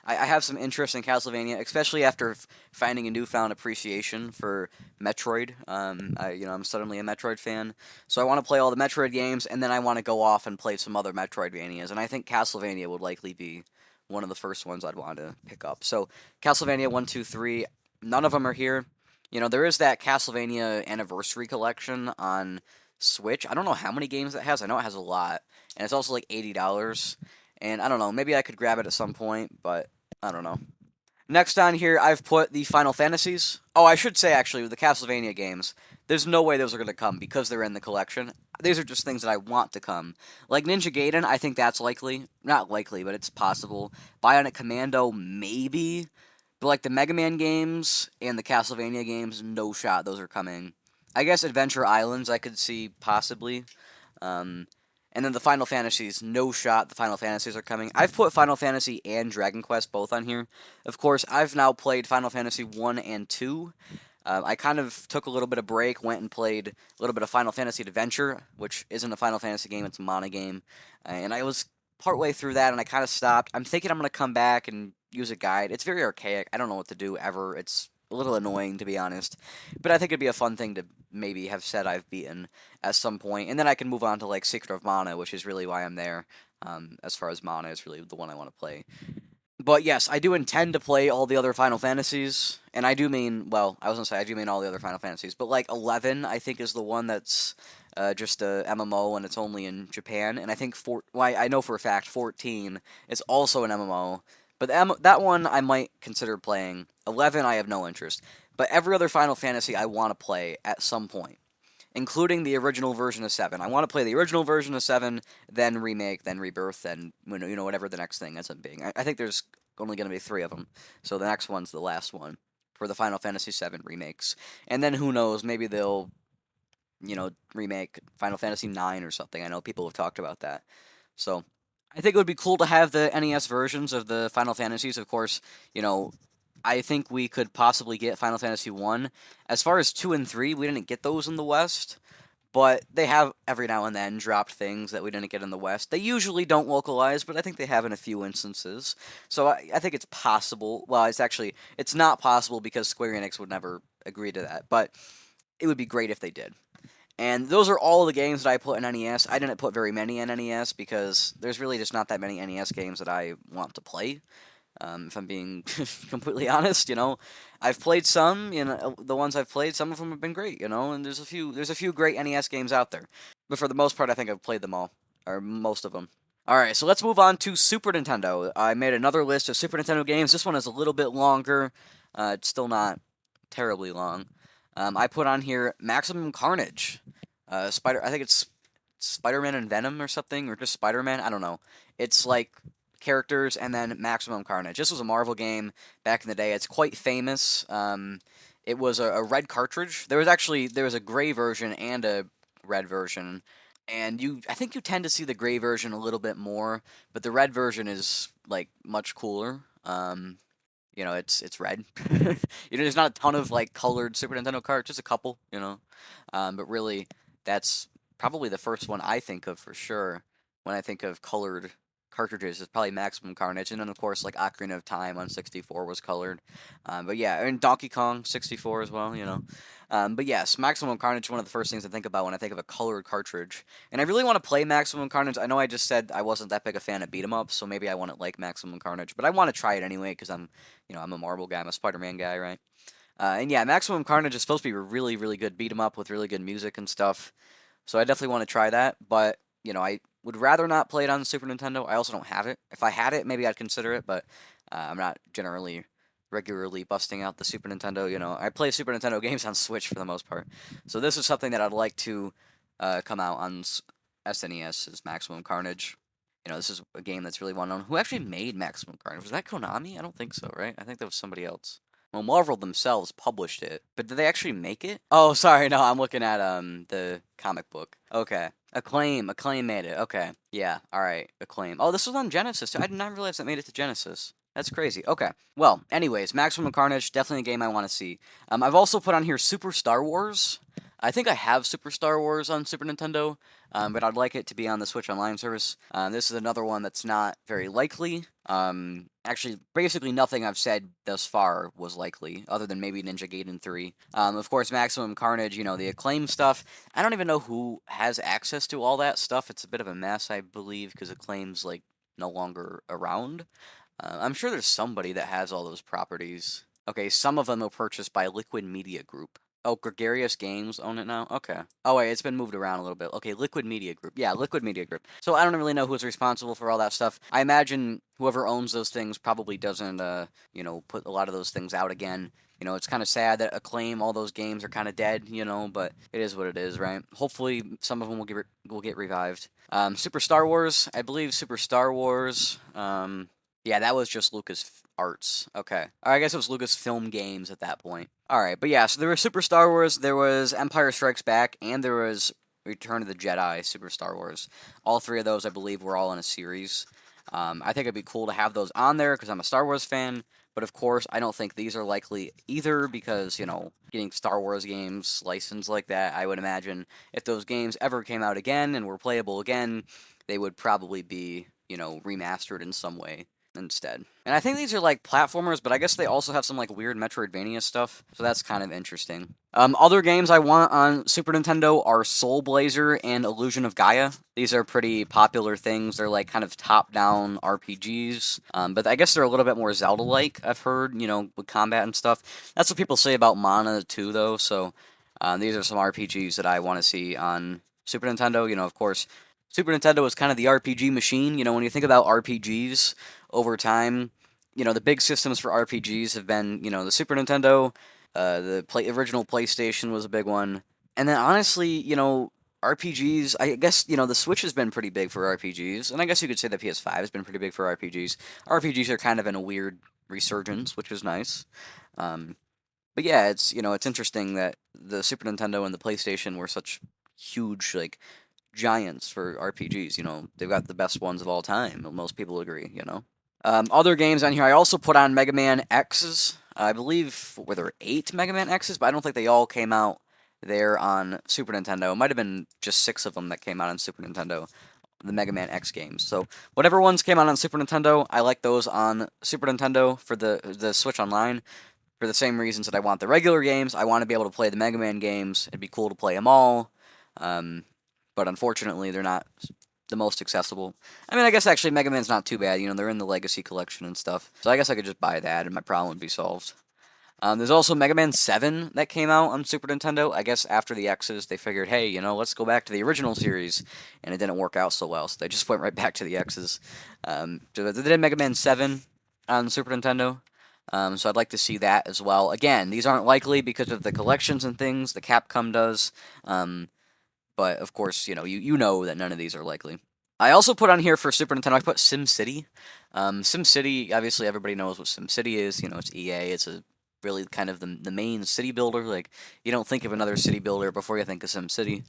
I have some interest in Castlevania, especially after finding a newfound appreciation for Metroid. I'm suddenly a Metroid fan, so I want to play all the Metroid games, and then I want to go off and play some other Metroidvanias, and I think Castlevania would likely be one of the first ones I'd want to pick up. So Castlevania 1, 2, 3, none of them are here. There is that Castlevania Anniversary Collection on Switch. I don't know how many games it has. I know it has a lot, and it's also like $80. And I don't know, maybe I could grab it at some point, but I don't know. Next on here, I've put the Final Fantasies. Oh, I should say actually, with the Castlevania games, there's no way those are going to come because they're in the collection. These are just things that I want to come. Like Ninja Gaiden, I think that's likely. Not likely, but it's possible. Bionic Commando, maybe. But like the Mega Man games and the Castlevania games, no shot those are coming. I guess Adventure Islands I could see possibly. And then the Final Fantasies, no shot the Final Fantasies are coming. I've put Final Fantasy and Dragon Quest both on here. Of course, I've now played Final Fantasy 1 and 2. I kind of took a little bit of break, went and played a little bit of Final Fantasy Adventure, which isn't a Final Fantasy game, it's a Mana game. And I was partway through that, and I kind of stopped. I'm thinking I'm going to come back and use a guide. It's very archaic. I don't know what to do ever. It's a little annoying, to be honest. But I think it'd be a fun thing to maybe have said I've beaten at some point. And then I can move on to, like, Secret of Mana, which is really why I'm there. As far as Mana is really the one I want to play. But yes, I do intend to play all the other Final Fantasies. And I do mean, well, I was going to say I do mean all the other Final Fantasies. But, like, 11, I think, is the one that's just a MMO and it's only in Japan. And I think, I know for a fact 14 is also an MMO. But that one I might consider playing. 11, I have no interest. But every other Final Fantasy I want to play at some point, including the original version of 7. I want to play the original version of 7, then remake, then rebirth, then whatever the next thing ends up being. I think there's only going to be 3 of them, so the next one's the last one for the Final Fantasy 7 remakes. And then who knows, maybe they'll remake Final Fantasy 9 or something. I know people have talked about that. So I think it would be cool to have the NES versions of the Final Fantasies. Of course, I think we could possibly get Final Fantasy 1. As far as 2 and 3, we didn't get those in the West, but they have every now and then dropped things that we didn't get in the West. They usually don't localize, but I think they have in a few instances. So I think it's possible. Well, it's not possible because Square Enix would never agree to that, but it would be great if they did. And those are all the games that I put in NES. I didn't put very many in NES because there's really just not that many NES games that I want to play. If I'm being completely honest, I've played some. The ones I've played, some of them have been great. And there's a few great NES games out there. But for the most part, I think I've played them all, or most of them. All right, so let's move on to Super Nintendo. I made another list of Super Nintendo games. This one is a little bit longer. It's still not terribly long. I put on here Maximum Carnage. I think it's Spider-Man and Venom or something, or just Spider-Man. I don't know. It's like characters, and then Maximum Carnage. This was a Marvel game back in the day. It's quite famous. It was a red cartridge. There was a gray version and a red version, and I think you tend to see the gray version a little bit more, but the red version is like much cooler. It's red. There's not a ton of like colored Super Nintendo cards, just a couple. But really, that's probably the first one I think of for sure when I think of colored cartridges. It's probably Maximum Carnage, and then of course like Ocarina of Time on 64 was colored. But yeah, and Donkey Kong 64 as well. But yes, Maximum Carnage is one of the first things I think about when I think of a colored cartridge. And I really want to play Maximum Carnage. I know I just said I wasn't that big a fan of beat 'em ups, so maybe I wouldn't like Maximum Carnage, but I want to try it anyway because I'm a Marvel guy, I'm a Spider-Man guy, right? And yeah, Maximum Carnage is supposed to be a really, really good beat 'em up with really good music and stuff. So I definitely want to try that, but I would rather not play it on the Super Nintendo. I also don't have it. If I had it, maybe I'd consider it, but I'm not generally regularly busting out the Super Nintendo. I play Super Nintendo games on Switch for the most part. So this is something that I'd like to come out on SNES is Maximum Carnage. This is a game that's really well known. Who actually made Maximum Carnage? Was that Konami? I don't think so, right? I think that was somebody else. Well, Marvel themselves published it, but did they actually make it? Oh, sorry, no, I'm looking at the comic book. Okay. Acclaim made it. Okay. Yeah, alright, Acclaim. Oh, this was on Genesis too. I did not realize that made it to Genesis. That's crazy. Okay. Well, anyways, Maximum Carnage, definitely a game I want to see. I've also put on here Super Star Wars. I think I have Super Star Wars on Super Nintendo, but I'd like it to be on the Switch Online service. This is another one that's not very likely. Actually, basically nothing I've said thus far was likely, other than maybe Ninja Gaiden 3. Of course, Maximum Carnage, the Acclaim stuff. I don't even know who has access to all that stuff. It's a bit of a mess, I believe, because Acclaim's, no longer around. I'm sure there's somebody that has all those properties. Okay, some of them were purchased by Liquid Media Group. Oh, Gregarious Games own it now? Okay. Oh, wait, it's been moved around a little bit. Okay, Liquid Media Group. Yeah, Liquid Media Group. So I don't really know who's responsible for all that stuff. I imagine whoever owns those things probably doesn't, put a lot of those things out again. It's kind of sad that Acclaim, all those games are kind of dead, but it is what it is, right? Hopefully some of them will get revived. Super Star Wars, I believe Super Star Wars, yeah, that was just Lucas Arts. Okay. Or I guess it was Lucasfilm Games at that point. Alright, but yeah, so there was Super Star Wars, there was Empire Strikes Back, and there was Return of the Jedi Super Star Wars. All three of those, I believe, were all in a series. I think it'd be cool to have those on there because I'm a Star Wars fan, but of course, I don't think these are likely either because, getting Star Wars games licensed like that, I would imagine if those games ever came out again and were playable again, they would probably be, remastered in some way instead. And I think these are platformers, but I guess they also have some weird Metroidvania stuff, so that's kind of interesting. Other games I want on Super Nintendo are Soul Blazer and Illusion of Gaia. These are pretty popular things. They're kind of top-down RPGs, but I guess they're a little bit more Zelda-like, I've heard, with combat and stuff. That's what people say about Mana too, though, so these are some RPGs that I want to see on Super Nintendo. Of course, Super Nintendo is kind of the RPG machine. When you think about RPGs over time, the big systems for RPGs have been, the Super Nintendo, the original PlayStation was a big one. And then honestly, RPGs, I guess, the Switch has been pretty big for RPGs. And I guess you could say the PS5 has been pretty big for RPGs. RPGs are kind of in a weird resurgence, which is nice. But yeah, it's interesting that the Super Nintendo and the PlayStation were such huge, giants for RPGs. They've got the best ones of all time. Most people agree. Other games on here, I also put on Mega Man X's. I believe were there 8 Mega Man X's, but I don't think they all came out there on Super Nintendo. It might have been just 6 of them that came out on Super Nintendo, the Mega Man X games. So whatever ones came out on Super Nintendo, I like those on Super Nintendo for the Switch Online. For the same reasons that I want the regular games, I want to be able to play the Mega Man games. It'd be cool to play them all. But unfortunately, they're not the most accessible. I mean, I guess actually Mega Man's not too bad. They're in the Legacy Collection and stuff. So I guess I could just buy that and my problem would be solved. There's also Mega Man 7 that came out on Super Nintendo. I guess after the X's, they figured, hey, let's go back to the original series. And it didn't work out so well, so they just went right back to the X's. So they did Mega Man 7 on Super Nintendo. So I'd like to see that as well. Again, these aren't likely because of the collections and things the Capcom does. But of course, you know that none of these are likely. I also put on here for Super Nintendo, I put SimCity. SimCity, obviously everybody knows what SimCity is. You know, it's EA. It's a really kind of the main city builder. Like, you don't think of another city builder before you think of SimCity.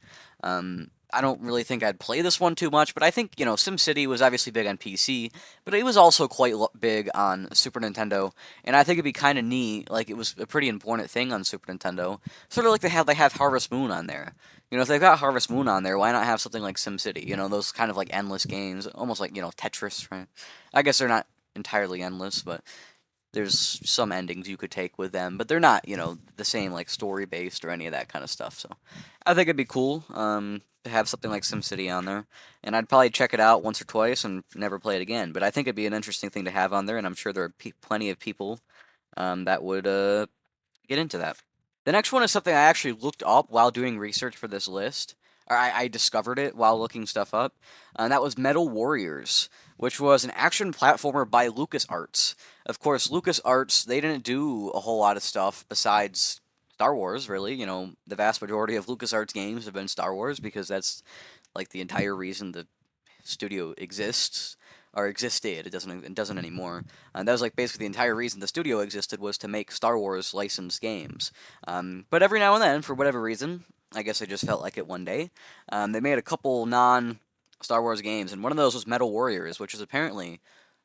I don't really think I'd play this one too much, but I think, you know, SimCity was obviously big on PC, but it was also quite big on Super Nintendo, and I think it'd be kind of neat, like, it was a pretty important thing on Super Nintendo, sort of like they have Harvest Moon on there. You know, if they've got Harvest Moon on there, why not have something like SimCity? You know, those kind of like endless games, almost like, you know, Tetris, right? I guess they're not entirely endless, but there's some endings you could take with them, but they're not, you know, the same like story based or any of that kind of stuff. So I think it'd be cool to have something like SimCity on there, and I'd probably check it out once or twice and never play it again. But I think it'd be an interesting thing to have on there, and I'm sure there are plenty of people that would get into that. The next one is something I actually looked up while doing research for this list. Or I discovered it while looking stuff up, and that was Metal Warriors, which was an action platformer by LucasArts. Of course, LucasArts, they didn't do a whole lot of stuff besides Star Wars, really. You know, the vast majority of LucasArts games have been Star Wars because that's like the entire reason the studio exists or existed. It doesn't anymore. And that was like basically the entire reason the studio existed was to make Star Wars licensed games. But every now and then, for whatever reason, I guess I just felt like it one day. They made a couple non Star Wars games, and one of those was Metal Warriors, which is apparently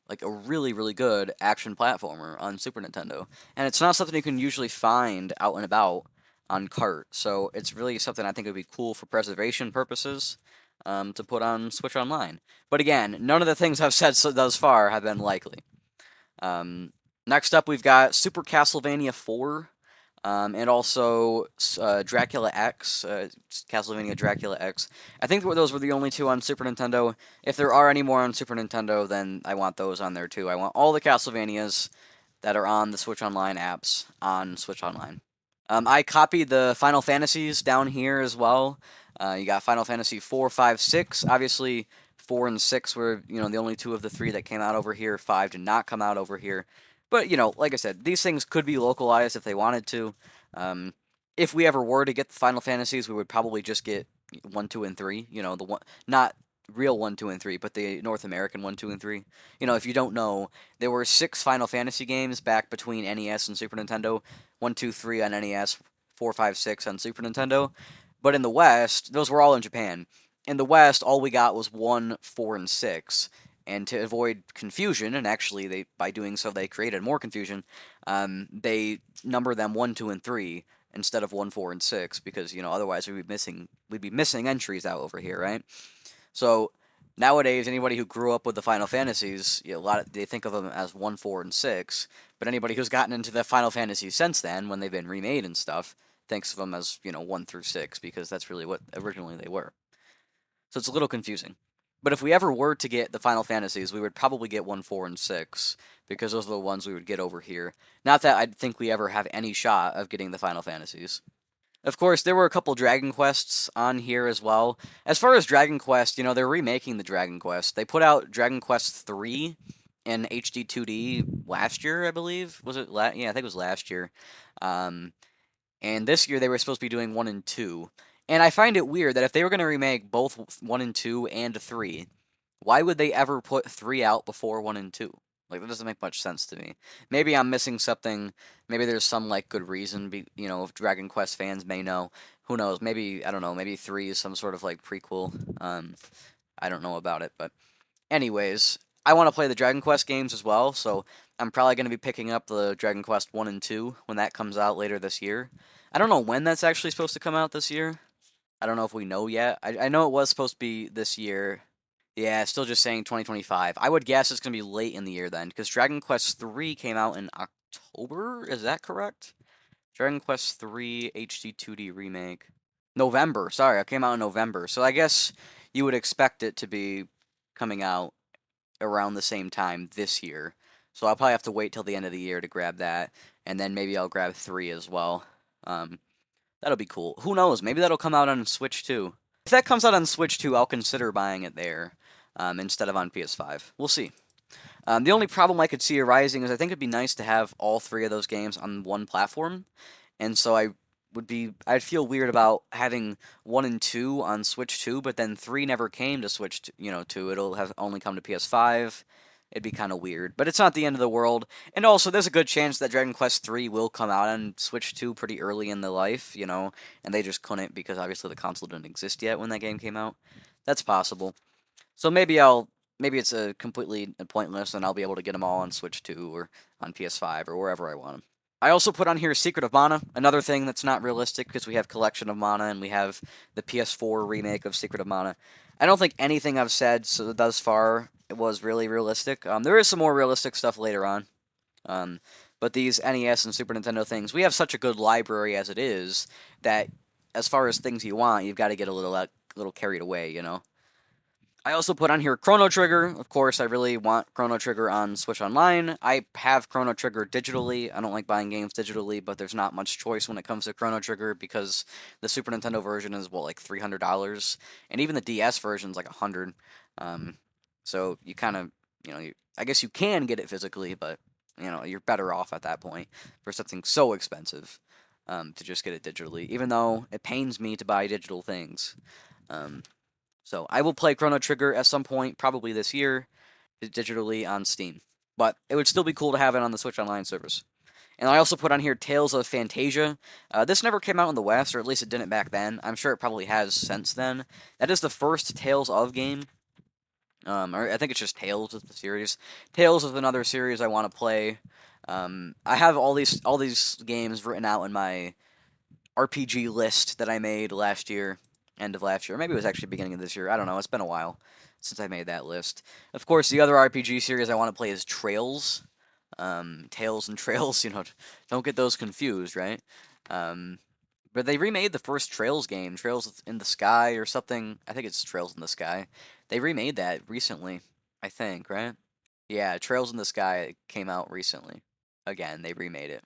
like a really, really good action platformer on Super Nintendo. And it's not something you can usually find out and about on cart, so it's really something I think would be cool for preservation purposes to put on Switch Online. But again, none of the things I've said thus far have been likely. Next up, we've got Super Castlevania 4. And also Dracula X, Castlevania Dracula X. I think those were the only two on Super Nintendo. If there are any more on Super Nintendo, then I want those on there too. I want all the Castlevanias that are on the Switch Online apps on Switch Online. I copied the Final Fantasies down here as well. You got Final Fantasy 4, 5, 6. Obviously, 4 and 6 were, you know, the only two of the three that came out over here. 5 did not come out over here. But, you know, like I said, these things could be localized if they wanted to. If we ever were to get the Final Fantasies, we would probably just get 1, 2, and 3. You know, the one, not real 1, 2, and 3, but the North American 1, 2, and 3. You know, if you don't know, there were 6 Final Fantasy games back between NES and Super Nintendo. 1, 2, 3 on NES, 4, 5, 6 on Super Nintendo. But in the West, those were all in Japan. In the West, all we got was 1, 4, and 6. And to avoid confusion, and actually, by doing so, they created more confusion. They number them 1, 2, and 3 instead of 1, 4, and 6 because, you know, otherwise we'd be missing entries out over here, right? So nowadays, anybody who grew up with the Final Fantasies, you know, they think of them as 1, 4, and 6. But anybody who's gotten into the Final Fantasies since then, when they've been remade and stuff, thinks of them as, you know, 1 through 6 because that's really what originally they were. So it's a little confusing. But if we ever were to get the Final Fantasies, we would probably get 1, 4, and 6, because those are the ones we would get over here. Not that I think we ever have any shot of getting the Final Fantasies. Of course, there were a couple Dragon Quests on here as well. As far as Dragon Quest, you know, they're remaking the Dragon Quest. They put out Dragon Quest 3 in HD 2D last year, I believe. Was it? Yeah, I think it was last year. And this year they were supposed to be doing 1 and 2. And I find it weird that if they were going to remake both 1 and 2 and 3, why would they ever put 3 out before 1 and 2? Like, that doesn't make much sense to me. Maybe I'm missing something. Maybe there's some, like, good reason, you know, if Dragon Quest fans may know. Who knows? Maybe, I don't know, maybe 3 is some sort of, like, prequel. I don't know about it, but anyways, I want to play the Dragon Quest games as well, so I'm probably going to be picking up the Dragon Quest 1 and 2 when that comes out later this year. I don't know when that's actually supposed to come out this year. I don't know if we know yet. I know it was supposed to be this year. Yeah, still just saying 2025. I would guess it's going to be late in the year then, because Dragon Quest 3 came out in October? Is that correct? Dragon Quest 3 HD 2D remake. November, sorry, it came out in November. So I guess you would expect it to be coming out around the same time this year. So I'll probably have to wait till the end of the year to grab that, and then maybe I'll grab 3 as well. That'll be cool. Who knows? Maybe that'll come out on Switch too. If that comes out on Switch too, I'll consider buying it there instead of on PS5. We'll see. The only problem I could see arising is I think it'd be nice to have all 3 of those games on one platform. And so I I'd feel weird about having 1 and 2 on Switch 2, but then 3 never came to Switch 2. It'll have only come to PS5. It'd be kind of weird, but it's not the end of the world. And also, there's a good chance that Dragon Quest 3 will come out on Switch 2 pretty early in the life, and they just couldn't because obviously the console didn't exist yet when that game came out. That's possible. So maybe it's a completely pointless, and I'll be able to get them all on Switch 2 or on PS5 or wherever I want them. I also put on here Secret of Mana, another thing that's not realistic because we have Collection of Mana and we have the PS4 remake of Secret of Mana. I don't think anything I've said thus far was really realistic. There is some more realistic stuff later on, but these NES and Super Nintendo things, we have such a good library as it is that as far as things you want, you've got to get a little carried away. I also put on here Chrono Trigger. Of course, I really want Chrono Trigger on Switch Online. I have Chrono Trigger digitally. I don't like buying games digitally, but there's not much choice when it comes to Chrono Trigger because the Super Nintendo version is, like $300, and even the DS version is like $100. So you kind of, I guess you can get it physically, but, you're better off at that point for something so expensive to just get it digitally, even though it pains me to buy digital things. So I will play Chrono Trigger at some point, probably this year, digitally on Steam. But it would still be cool to have it on the Switch Online service. And I also put on here Tales of Fantasia. This never came out in the West, or at least it didn't back then. I'm sure it probably has since then. That is the first Tales of game. Or I think it's just Tales of the series. Tales is another series I want to play. I have all these games written out in my RPG list that I made last year. End of last year. Maybe it was actually beginning of this year. I don't know. It's been a while since I made that list. Of course, the other RPG series I want to play is Trails. Tales and Trails, don't get those confused, right? But they remade the first Trails game, Trails in the Sky or something. I think it's Trails in the Sky. They remade that recently, I think, right? Yeah, Trails in the Sky came out recently. Again, they remade it.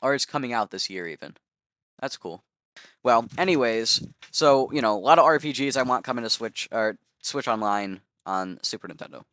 Or it's coming out this year even. That's cool. Well, anyways, so, a lot of RPGs I want coming to Switch Online on Super Nintendo.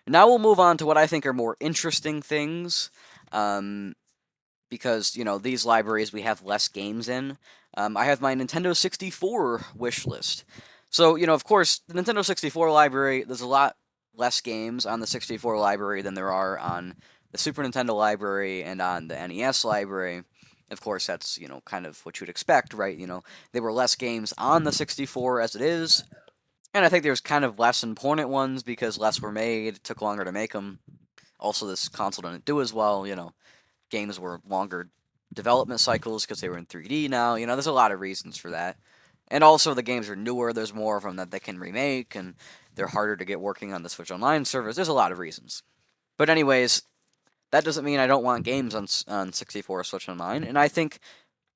Now we'll move on to what I think are more interesting things, because, these libraries we have less games in. I have my Nintendo 64 wish list. So, of course, the Nintendo 64 library, there's a lot less games on the 64 library than there are on the Super Nintendo library and on the NES library. Of course, that's, kind of what you'd expect, right? There were less games on the 64 as it is, and I think there's kind of less important ones because less were made, it took longer to make them. Also, this console didn't do as well, games were longer development cycles because they were in 3D now, there's a lot of reasons for that. And also, the games are newer, there's more of them that they can remake, and they're harder to get working on the Switch Online service. There's a lot of reasons. But anyways, that doesn't mean I don't want games on 64 Switch Online, and I think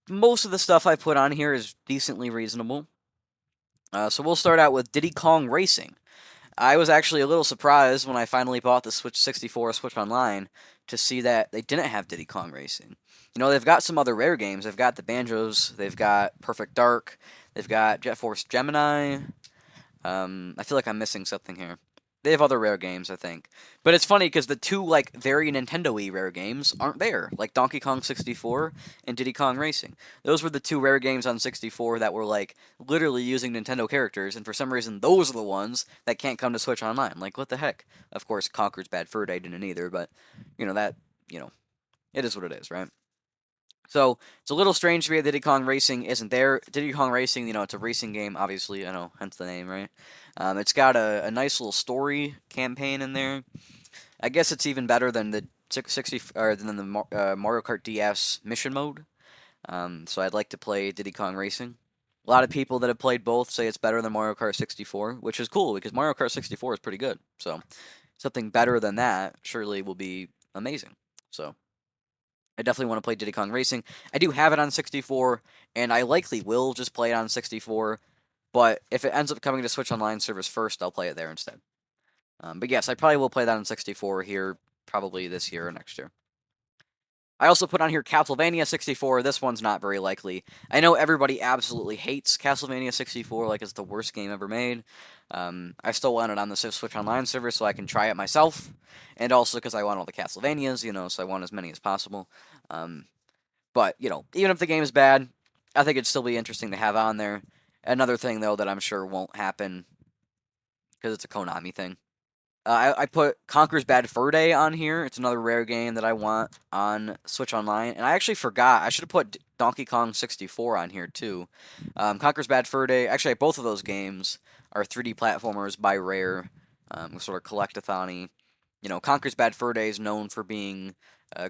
most of the stuff I put on here is decently reasonable. So we'll start out with Diddy Kong Racing. I was actually a little surprised when I finally bought the Switch 64 Switch Online to see that they didn't have Diddy Kong Racing. They've got some other rare games. They've got the Banjos, they've got Perfect Dark, they've got Jet Force Gemini. I feel like I'm missing something here. They have other rare games, I think. But it's funny because the two, very Nintendo-y rare games aren't there. Like Donkey Kong 64 and Diddy Kong Racing. Those were the two rare games on 64 that were, literally using Nintendo characters. And for some reason, those are the ones that can't come to Switch Online. What the heck? Of course, Conker's Bad Fur Day didn't either. But, it is what it is, right? So, it's a little strange to me that Diddy Kong Racing isn't there. Diddy Kong Racing, it's a racing game, obviously, hence the name, right? It's got a nice little story campaign in there. I guess it's even better than the 60 or than the Mario Kart DS mission mode. So I'd like to play Diddy Kong Racing. A lot of people that have played both say it's better than Mario Kart 64, which is cool because Mario Kart 64 is pretty good. So something better than that surely will be amazing. So I definitely want to play Diddy Kong Racing. I do have it on 64, and I likely will just play it on 64. But if it ends up coming to Switch Online service first, I'll play it there instead. But yes, I probably will play that on 64 here, probably this year or next year. I also put on here Castlevania 64. This one's not very likely. I know everybody absolutely hates Castlevania 64, like it's the worst game ever made. I still want it on the Switch Online server so I can try it myself. And also because I want all the Castlevanias, so I want as many as possible. But, even if the game is bad, I think it'd still be interesting to have on there. Another thing though that I'm sure won't happen because it's a Konami thing. I put Conker's Bad Fur Day on here. It's another rare game that I want on Switch Online. And I actually forgot. I should have put Donkey Kong 64 on here too. Conker's Bad Fur Day. Actually, both of those games are 3D platformers by Rare, sort of collectathon-y. Conker's Bad Fur Day is known for being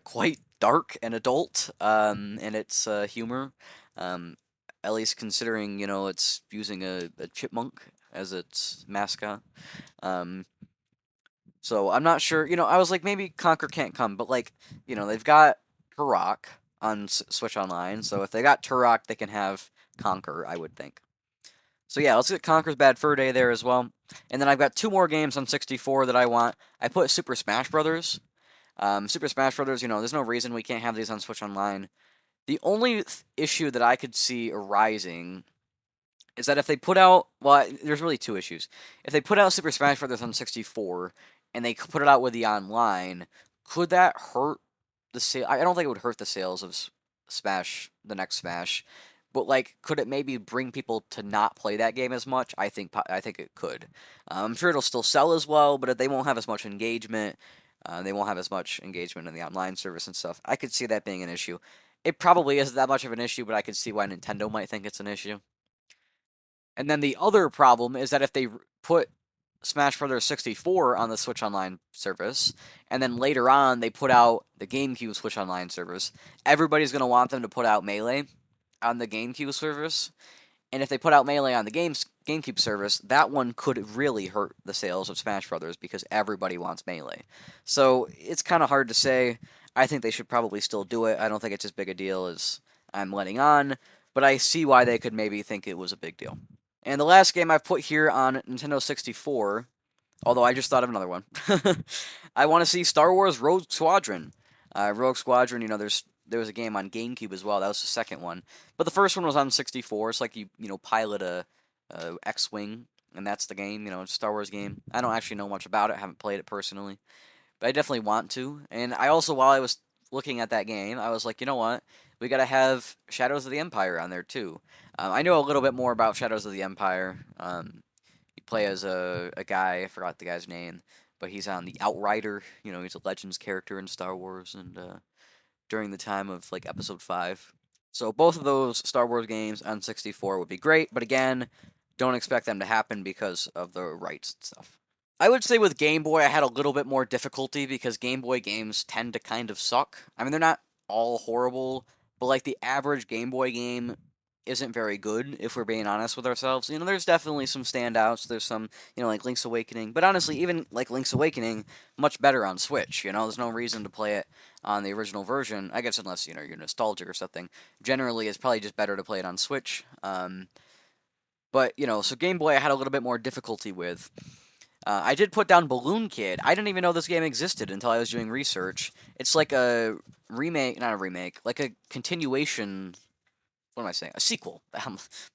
quite dark and adult in its humor. Um, at least considering, it's using a chipmunk as its mascot. Um, so I'm not sure. I was like, maybe Conquer can't come, but like, they've got Turok on Switch Online. So if they got Turok, they can have Conquer, I would think. So yeah, let's get Conquer's Bad Fur Day there as well. And then I've got two more games on 64 that I want. I put Super Smash Brothers. Super Smash Brothers. There's no reason we can't have these on Switch Online. The only issue that I could see arising is that if they put out, well, there's really two issues. If they put out Super Smash Bros. On 64 and they put it out with the online, could that hurt the sale? I don't think it would hurt the sales of Smash, the next Smash, but like, could it maybe bring people to not play that game as much? I think it could. I'm sure it'll still sell as well, but if they won't have as much engagement. They won't have as much engagement in the online service and stuff. I could see that being an issue. It probably isn't that much of an issue, but I could see why Nintendo might think it's an issue. And then the other problem is that if they put Smash Bros. 64 on the Switch Online service, and then later on they put out the GameCube Switch Online service, everybody's going to want them to put out Melee on the GameCube service. And if they put out Melee on the GameCube service, that one could really hurt the sales of Smash Bros. Because everybody wants Melee. So it's kind of hard to say. I think they should probably still do it. I don't think it's as big a deal as I'm letting on, but I see why they could maybe think it was a big deal. And the last game I've put here on Nintendo 64, although I just thought of another one. I want to see Star Wars Rogue Squadron. Rogue Squadron, there was a game on GameCube as well. That was the second one, but the first one was on 64. It's like you pilot a X-wing, and that's the game. It's a Star Wars game. I don't actually know much about it. I haven't played it personally, but I definitely want to. And I also, while I was looking at that game, I was like, you know what? We got to have Shadows of the Empire on there too. I know a little bit more about Shadows of the Empire. You play as a guy, I forgot the guy's name, but he's on the Outrider. He's a Legends character in Star Wars, and during the time of like Episode 5. So both of those Star Wars games on 64 would be great, but again, don't expect them to happen because of the rights and stuff. I would say with Game Boy, I had a little bit more difficulty because Game Boy games tend to kind of suck. I mean, they're not all horrible, but like the average Game Boy game isn't very good, if we're being honest with ourselves. There's definitely some standouts. There's some, like Link's Awakening. But honestly, even like Link's Awakening, much better on Switch. There's no reason to play it on the original version. I guess unless, you're nostalgic or something. Generally, it's probably just better to play it on Switch. But, so Game Boy I had a little bit more difficulty with. I did put down Balloon Kid. I didn't even know this game existed until I was doing research. It's like a remake, not a remake, like a continuation. What am I saying? A sequel.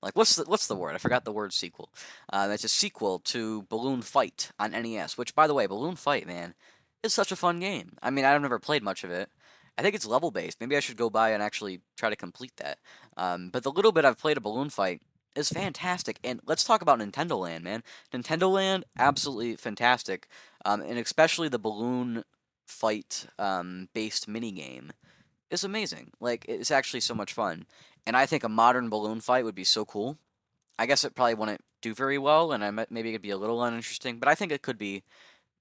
Like, what's the word? I forgot the word sequel. It's a sequel to Balloon Fight on NES. Which, by the way, Balloon Fight, man, is such a fun game. I mean, I've never played much of it. I think it's level based. Maybe I should go by and actually try to complete that. But the little bit I've played of Balloon Fight is fantastic. And let's talk about Nintendo Land, man. Nintendo Land, absolutely fantastic. And especially the Balloon Fight based minigame is amazing. Like, it's actually so much fun. And I think a modern balloon fight would be so cool. I guess it probably wouldn't do very well, and maybe it'd be a little uninteresting, but I think it could be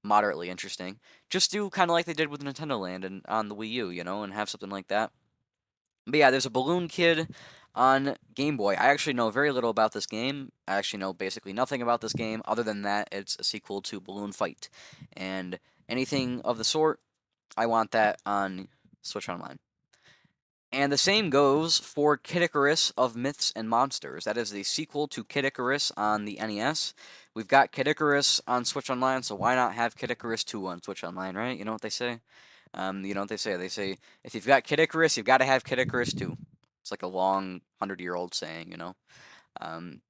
moderately interesting. Just do kind of like they did with Nintendo Land and on the Wii U, and have something like that. But yeah, there's a Balloon Kid on Game Boy. I actually know very little about this game. I actually know basically nothing about this game, other than that it's a sequel to Balloon Fight. And anything of the sort, I want that on Switch Online. And the same goes for Kid Icarus of Myths and Monsters. That is the sequel to Kid Icarus on the NES. We've got Kid Icarus on Switch Online, so why not have Kid Icarus 2 on Switch Online, right? You know what they say? You know what they say? They say, if you've got Kid Icarus, you've got to have Kid Icarus 2. It's like a long 100-year-old saying. Um,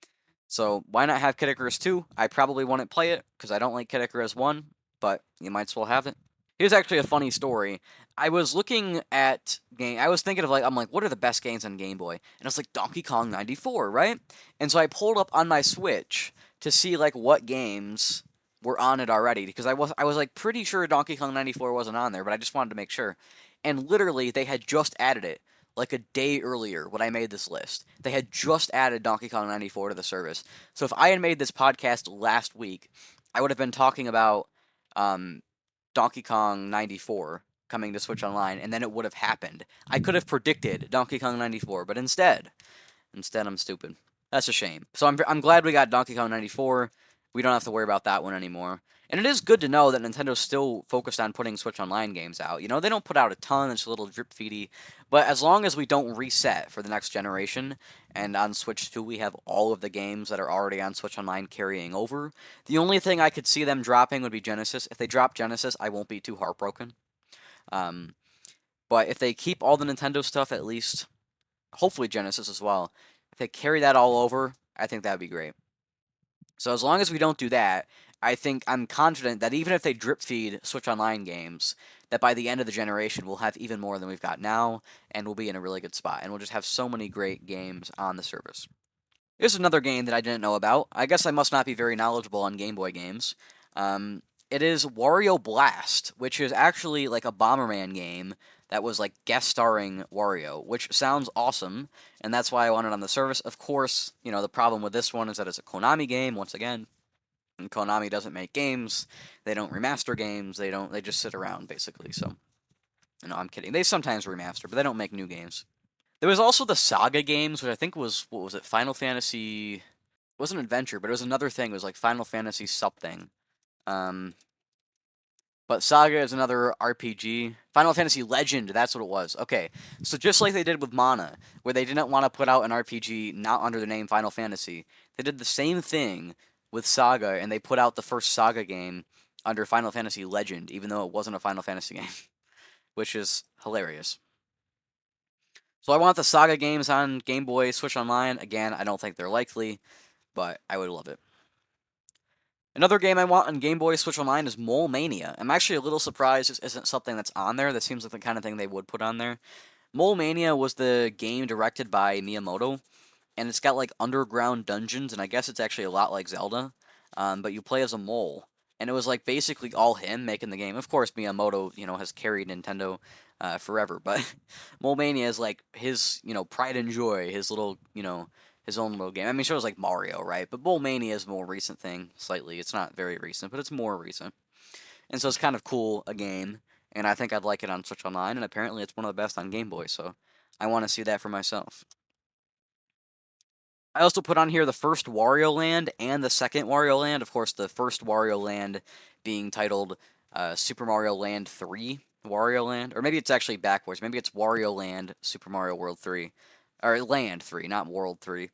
so why not have Kid Icarus 2? I probably wouldn't play it, because I don't like Kid Icarus 1, but you might as well have it. Here's actually a funny story. I was looking at game. I was thinking of I'm like, what are the best games on Game Boy? And it's like Donkey Kong 94, right? And so I pulled up on my Switch to see like what games were on it already because I was like pretty sure Donkey Kong 94 wasn't on there, but I just wanted to make sure. And literally, they had just added it like a day earlier when I made this list. They had just added Donkey Kong 94 to the service. So if I had made this podcast last week, I would have been talking about um, Donkey Kong 94 coming to Switch Online, and then it would have happened. I could have predicted Donkey Kong 94, but instead I'm stupid. That's a shame. So I'm glad we got Donkey Kong 94. We don't have to worry about that one anymore. And it is good to know that Nintendo's still focused on putting Switch Online games out. You know, they don't put out a ton, it's a little drip feedy. But as long as we don't reset for the next generation, and on Switch 2 we have all of the games that are already on Switch Online carrying over, the only thing I could see them dropping would be Genesis. If they drop Genesis, I won't be too heartbroken. Um, but if they keep all the Nintendo stuff, at least, hopefully Genesis as well, if they carry that all over, I think that would be great. So as long as we don't do that, I think I'm confident that even if they drip feed Switch Online games, that by the end of the generation we'll have even more than we've got now, and we'll be in a really good spot, and we'll just have so many great games on the service. Here's another game that I didn't know about. I guess I must not be very knowledgeable on Game Boy games. It is Wario Blast, which is actually like a Bomberman game that was like guest starring Wario, which sounds awesome, and that's why I want it on the service. Of course, the problem with this one is that it's a Konami game, once again, and Konami doesn't make games, they don't remaster games, they just sit around, basically, so, no, I'm kidding. They sometimes remaster, but they don't make new games. There was also the Saga games, which I think was, what was it, Final Fantasy, it wasn't Adventure, but it was another thing, it was like Final Fantasy something. Um, But Saga is another RPG. Final Fantasy Legend, that's what it was. Okay, so just like they did with Mana, where they didn't want to put out an RPG not under the name Final Fantasy, they did the same thing with Saga, and they put out the first Saga game under Final Fantasy Legend, even though it wasn't a Final Fantasy game, which is hilarious. So I want the Saga games on Game Boy, Switch Online. Again, I don't think they're likely, but I would love it. Another game I want on Game Boy Switch Online is Mole Mania. I'm actually a little surprised this isn't something that's on there. That seems like the kind of thing they would put on there. Mole Mania was the game directed by Miyamoto, and it's got like underground dungeons, and I guess it's actually a lot like Zelda, but you play as a mole. And it was like basically all him making the game. Of course, Miyamoto, has carried Nintendo forever, but Mole Mania is like his, pride and joy, his little, his own little game. I mean, sure, it was like Mario, right? But Bowl Mania is a more recent thing, slightly. It's not very recent, but it's more recent. And so it's kind of cool, a game, and I think I'd like it on Switch Online, and apparently it's one of the best on Game Boy, so I want to see that for myself. I also put on here the first Wario Land and the second Wario Land. Of course, the first Wario Land being titled Super Mario Land 3 Wario Land. Or maybe it's actually backwards. Maybe it's Wario Land Super Mario World 3. Or Land 3, not World 3.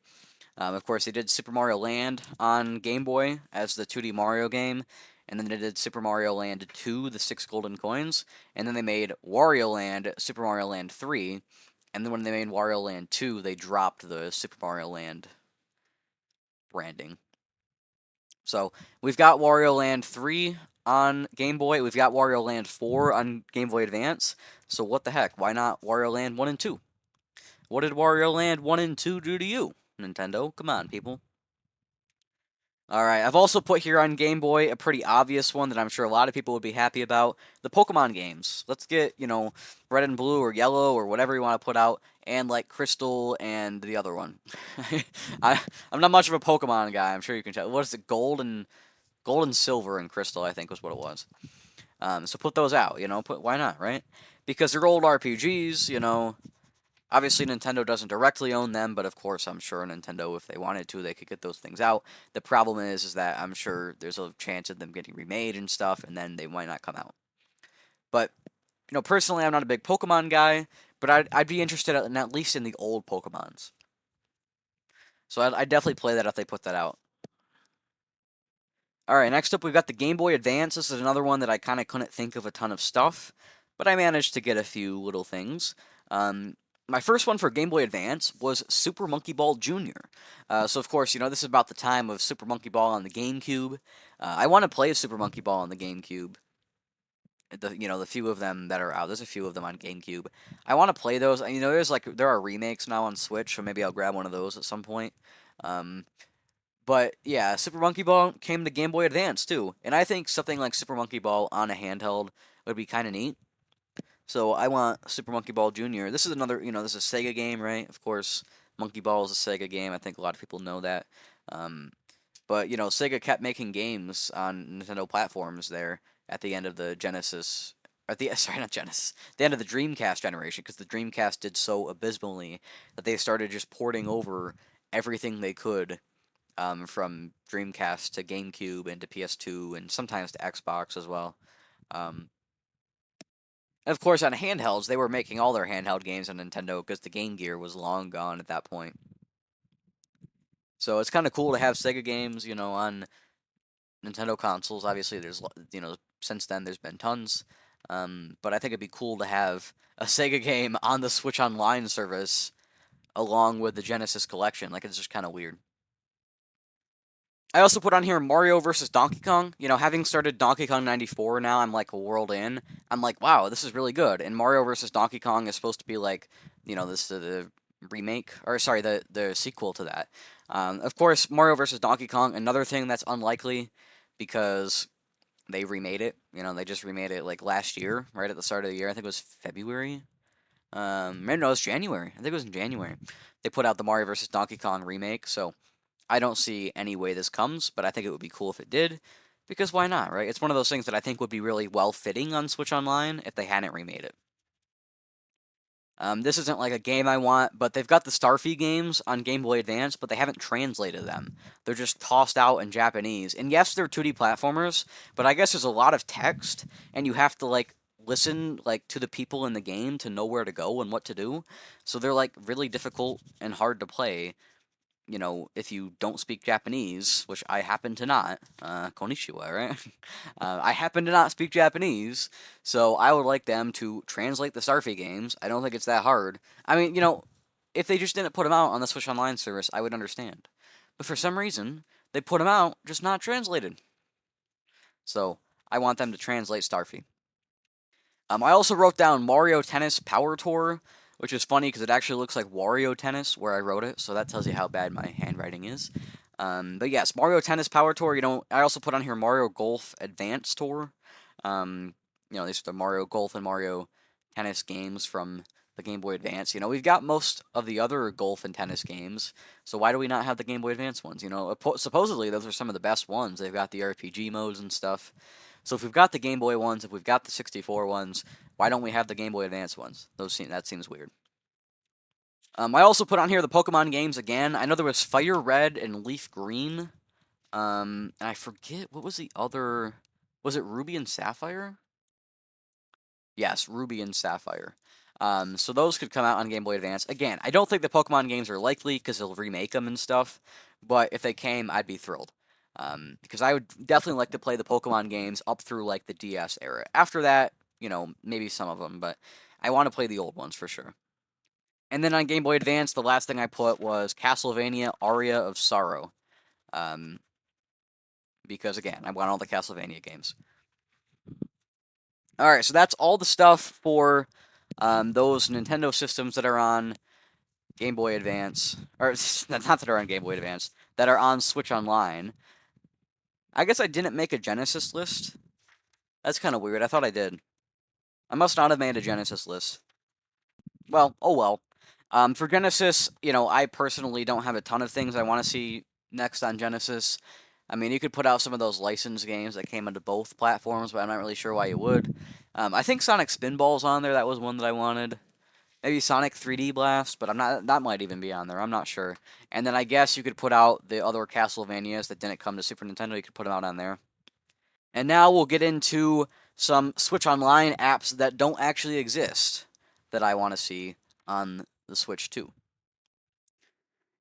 Of course, they did Super Mario Land on Game Boy as the 2D Mario game, and then they did Super Mario Land 2, the 6 golden coins, and then they made Wario Land, Super Mario Land 3, and then when they made Wario Land 2, they dropped the Super Mario Land branding. So, we've got Wario Land 3 on Game Boy, we've got Wario Land 4 on Game Boy Advance, so what the heck, why not Wario Land 1 and 2? What did Wario Land 1 and 2 do to you, Nintendo? Come on, people. Alright, I've also put here on Game Boy a pretty obvious one that I'm sure a lot of people would be happy about. The Pokemon games. Let's get, Red and Blue or Yellow or whatever you want to put out, and like Crystal and the other one. I'm not much of a Pokemon guy, I'm sure you can tell. What is it? Gold and Silver and Crystal, I think was what it was. So put those out, why not, right? Because they're old RPGs, Obviously, Nintendo doesn't directly own them, but of course, I'm sure Nintendo, if they wanted to, they could get those things out. The problem is that I'm sure there's a chance of them getting remade and stuff, and then they might not come out. But, personally, I'm not a big Pokemon guy, but I'd be interested in at least in the old Pokemons. So I'd definitely play that if they put that out. Alright, next up we've got the Game Boy Advance. This is another one that I kind of couldn't think of a ton of stuff, but I managed to get a few little things. My first one for Game Boy Advance was Super Monkey Ball Jr. So, of course, this is about the time of Super Monkey Ball on the GameCube. I want to play Super Monkey Ball on the GameCube. the few of them that are out. There's a few of them on GameCube. I want to play those. There are remakes now on Switch, so maybe I'll grab one of those at some point. Um, but yeah, Super Monkey Ball came to Game Boy Advance too, and I think something like Super Monkey Ball on a handheld would be kind of neat. So I want Super Monkey Ball Jr. This is another, this is a Sega game, right? Of course, Monkey Ball is a Sega game. I think a lot of people know that. Um, but Sega kept making games on Nintendo platforms there at the end of the Genesis, at the sorry, not Genesis, the end of the Dreamcast generation, because the Dreamcast did so abysmally that they started just porting over everything they could, from Dreamcast to GameCube and to PS2 and sometimes to Xbox as well. Um, and of course, on handhelds, they were making all their handheld games on Nintendo because the Game Gear was long gone at that point. So it's kind of cool to have Sega games, on Nintendo consoles. Obviously, since then there's been tons. But I think it'd be cool to have a Sega game on the Switch Online service along with the Genesis collection. Like, it's just kind of weird. I also put on here Mario versus Donkey Kong. Having started Donkey Kong 94 now, I'm like a world in. I'm like, wow, this is really good. And Mario versus Donkey Kong is supposed to be like, this the remake, or sorry, the sequel to that. Of course, Mario versus Donkey Kong, another thing that's unlikely because they remade it. They just remade it like last year, right at the start of the year. I think it was February. Maybe no, it was January. I think it was in January. They put out the Mario versus Donkey Kong remake, so I don't see any way this comes, but I think it would be cool if it did, because why not, right? It's one of those things that I think would be really well-fitting on Switch Online if they hadn't remade it. This isn't like a game I want, but they've got the Starfy games on Game Boy Advance, but they haven't translated them. They're just tossed out in Japanese. And yes, they're 2D platformers, but I guess there's a lot of text, and you have to, like, listen, like, to the people in the game to know where to go and what to do. So they're, like, really difficult and hard to play, if you don't speak Japanese, which I happen to not, konnichiwa, right? I happen to not speak Japanese, so I would like them to translate the Starfy games. I don't think it's that hard. I mean, if they just didn't put them out on the Switch Online service, I would understand. But for some reason, they put them out, just not translated. So, I want them to translate Starfy. I also wrote down Mario Tennis Power Tour, which is funny because it actually looks like Wario Tennis where I wrote it, so that tells you how bad my handwriting is. But yes, Mario Tennis Power Tour. I also put on here Mario Golf Advance Tour. These are the Mario Golf and Mario Tennis games from the Game Boy Advance. We've got most of the other golf and tennis games, so why do we not have the Game Boy Advance ones? Supposedly those are some of the best ones. They've got the RPG modes and stuff. So if we've got the Game Boy ones, if we've got the 64 ones, why don't we have the Game Boy Advance ones? That seems weird. I also put on here the Pokemon games again. I know there was Fire Red and Leaf Green. And I forget, what was the other... Was it Ruby and Sapphire? Yes, Ruby and Sapphire. So those could come out on Game Boy Advance. Again, I don't think the Pokemon games are likely because they'll remake them and stuff. But if they came, I'd be thrilled. Because I would definitely like to play the Pokemon games up through like the DS era. After that, maybe some of them, but I want to play the old ones for sure. And then on Game Boy Advance, the last thing I put was Castlevania Aria of Sorrow. Because again, I want all the Castlevania games. Alright, so that's all the stuff for those Nintendo systems that are on Game Boy Advance. Or, not that are on Game Boy Advance, that are on Switch Online. I guess I didn't make a Genesis list. That's kind of weird. I thought I did. I must not have made a Genesis list. Well, oh well. For Genesis, I personally don't have a ton of things I want to see next on Genesis. I mean, you could put out some of those licensed games that came into both platforms, but I'm not really sure why you would. I think Sonic Spinball's on there. That was one that I wanted. Maybe Sonic 3D Blast, but that might even be on there. I'm not sure. And then I guess you could put out the other Castlevanias that didn't come to Super Nintendo. You could put them out on there. And now we'll get into some Switch Online apps that don't actually exist that I want to see on the Switch too.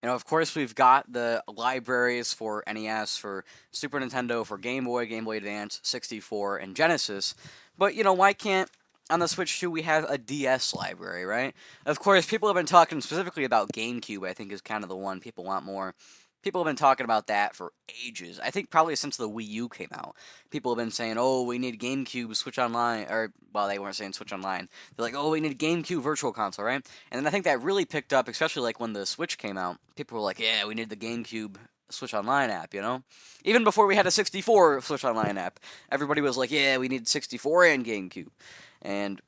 Of course, we've got the libraries for NES, for Super Nintendo, for Game Boy, Game Boy Advance, 64, and Genesis. But, why can't, on the Switch 2, we have a DS library, right? Of course, people have been talking specifically about GameCube, I think is kind of the one people want more. People have been talking about that for ages. I think probably since the Wii U came out. People have been saying, "Oh, we need GameCube Switch Online," or well, they weren't saying Switch Online. They're like, "Oh, we need GameCube Virtual Console," right? And then I think that really picked up, especially like when the Switch came out. People were like, "Yeah, we need the GameCube Switch Online app," you know? Even before we had a 64 Switch Online app, everybody was like, "Yeah, we need 64 and GameCube." And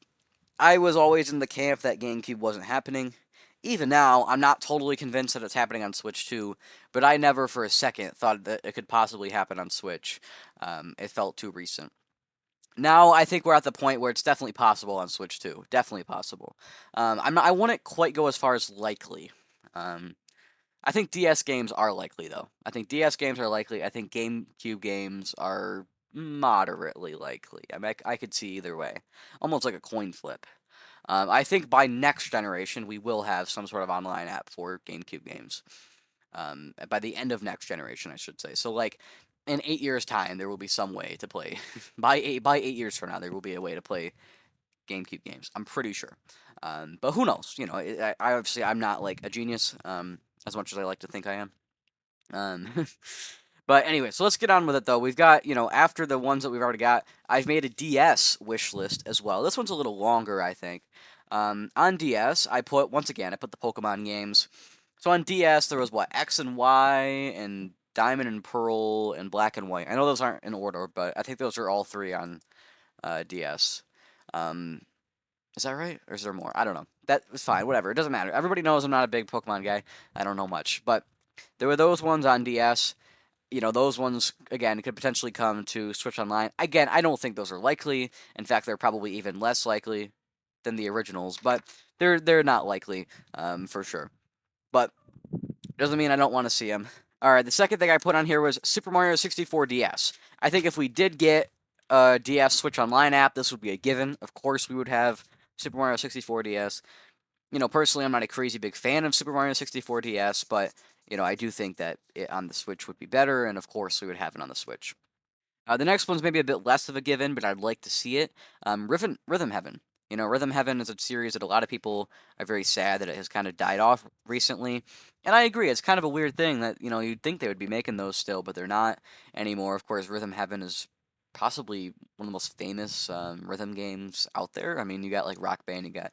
I was always in the camp that GameCube wasn't happening. Even now, I'm not totally convinced that it's happening on Switch 2, but I never for a second thought that it could possibly happen on Switch. It felt too recent. Now I think we're at the point where it's definitely possible on Switch 2. Definitely possible. I wouldn't quite go as far as likely. Um, I think DS games are likely, though. I think DS games are likely. I think GameCube games are moderately likely. I mean, I could see either way. Almost like a coin flip. I think by next generation, we will have some sort of online app for GameCube games. By the end of next generation, I should say. So, like, in 8 years' time, there will be some way to play. By 8 years from now, there will be a way to play GameCube games. I'm pretty sure. But who knows? You know, I obviously I'm not like a genius. As much as I like to think I am. Um, but anyway, so let's get on with it though. We've got, after the ones that we've already got, I've made a DS wish list as well. This one's a little longer, I think. On DS, I put the Pokemon games. So on DS, there was what, X and Y, and Diamond and Pearl, and Black and White. I know those aren't in order, but I think those are all three on DS. Um, is that right? Or is there more? I don't know. That was fine. Whatever. It doesn't matter. Everybody knows I'm not a big Pokemon guy. I don't know much. But there were those ones on DS. Those ones, again, could potentially come to Switch Online. Again, I don't think those are likely. In fact, they're probably even less likely than the originals. But they're not likely, for sure. But doesn't mean I don't want to see them. All right, the second thing I put on here was Super Mario 64 DS. I think if we did get a DS Switch Online app, this would be a given. Of course, we would have Super Mario 64 DS. Personally, I'm not a crazy big fan of Super Mario 64 DS, but, I do think that it on the Switch would be better, and of course, we would have it on the Switch. The next one's maybe a bit less of a given, but I'd like to see it. Rhythm Heaven. Rhythm Heaven is a series that a lot of people are very sad that it has kind of died off recently. And I agree, it's kind of a weird thing that, you'd think they would be making those still, but they're not anymore. Of course, Rhythm Heaven is possibly one of the most famous rhythm games out there. I mean, you got like Rock Band, you got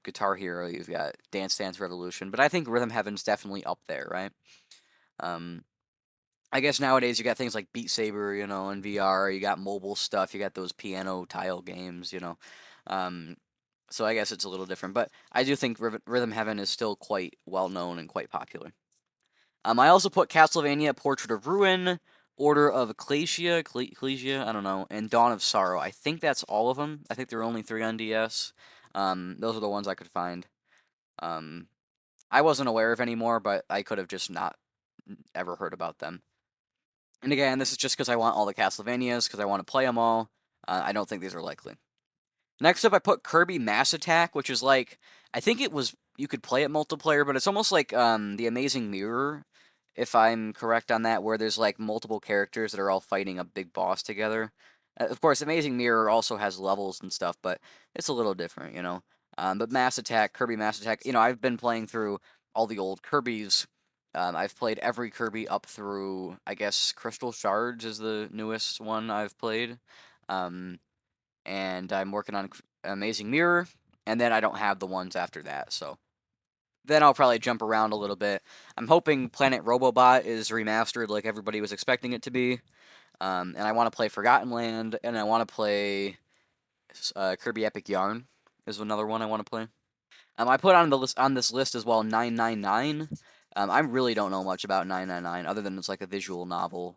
Guitar Hero, you've got Dance Dance Revolution, but I think Rhythm Heaven's definitely up there, right? Um, I guess nowadays you got things like Beat Saber, in VR. You got mobile stuff. You got those piano tile games. Um, so I guess it's a little different, but I do think Rhythm Heaven is still quite well known and quite popular. I also put Castlevania: Portrait of Ruin, Order of Ecclesia, I don't know, and Dawn of Sorrow. I think that's all of them. I think there are only 3 on DS. Those are the ones I could find. Um, I wasn't aware of any more, but I could have just not ever heard about them. And again, this is just because I want all the Castlevanias, because I want to play them all. I don't think these are likely. Next up, I put Kirby Mass Attack, which is like, I think you could play it multiplayer, but it's almost like the Amazing Mirror, if I'm correct on that, where there's like multiple characters that are all fighting a big boss together. Of course, Amazing Mirror also has levels and stuff, but it's a little different. But Mass Attack, Kirby Mass Attack, I've been playing through all the old Kirbys. I've played every Kirby up through, I guess, Crystal Shards is the newest one I've played. And I'm working on Amazing Mirror, and then I don't have the ones after that, so then I'll probably jump around a little bit. I'm hoping Planet Robobot is remastered like everybody was expecting it to be, and I want to play Forgotten Land, and I want to play Kirby Epic Yarn is another one I want to play. I put on this list as well 999. I really don't know much about 999 other than it's like a visual novel.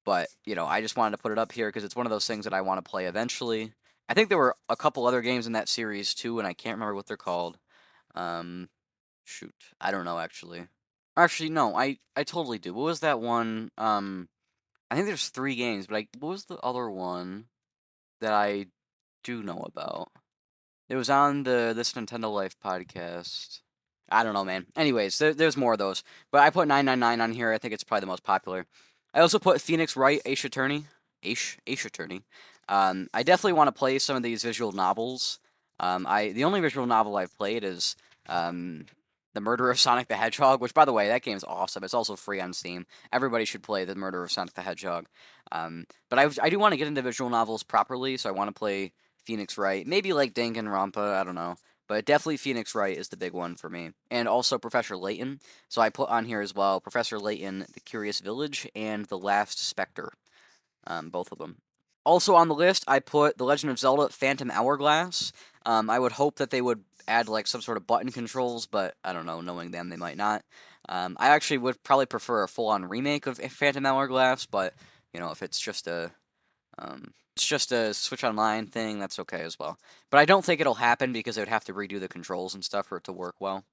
But I just wanted to put it up here because it's one of those things that I want to play eventually. I think there were a couple other games in that series too, and I can't remember what they're called. Shoot, I don't know actually. Actually, no, I totally do. What was that one? I think there's 3 games, but what was the other one that I do know about? It was on this Nintendo Life podcast. I don't know, man. Anyways, there's more of those. But I put 999 on here. I think it's probably the most popular. I also put Phoenix Wright Ace Attorney. Ace Attorney. I definitely want to play some of these visual novels. The only visual novel I've played is The Murder of Sonic the Hedgehog, which, by the way, that game's awesome. It's also free on Steam. Everybody should play The Murder of Sonic the Hedgehog. But I do want to get into visual novels properly, so I want to play Phoenix Wright. Maybe like Danganronpa, I don't know. But definitely Phoenix Wright is the big one for me. And also Professor Layton. So I put on here as well Professor Layton, The Curious Village, and The Last Spectre. Both of them. Also on the list, I put The Legend of Zelda Phantom Hourglass. I would hope that they would add like some sort of button controls, but I don't know. Knowing them, they might not. I actually would probably prefer a full-on remake of Phantom Hourglass, but if it's just a Switch Online thing, that's okay as well. But I don't think it'll happen because they would have to redo the controls and stuff for it to work well.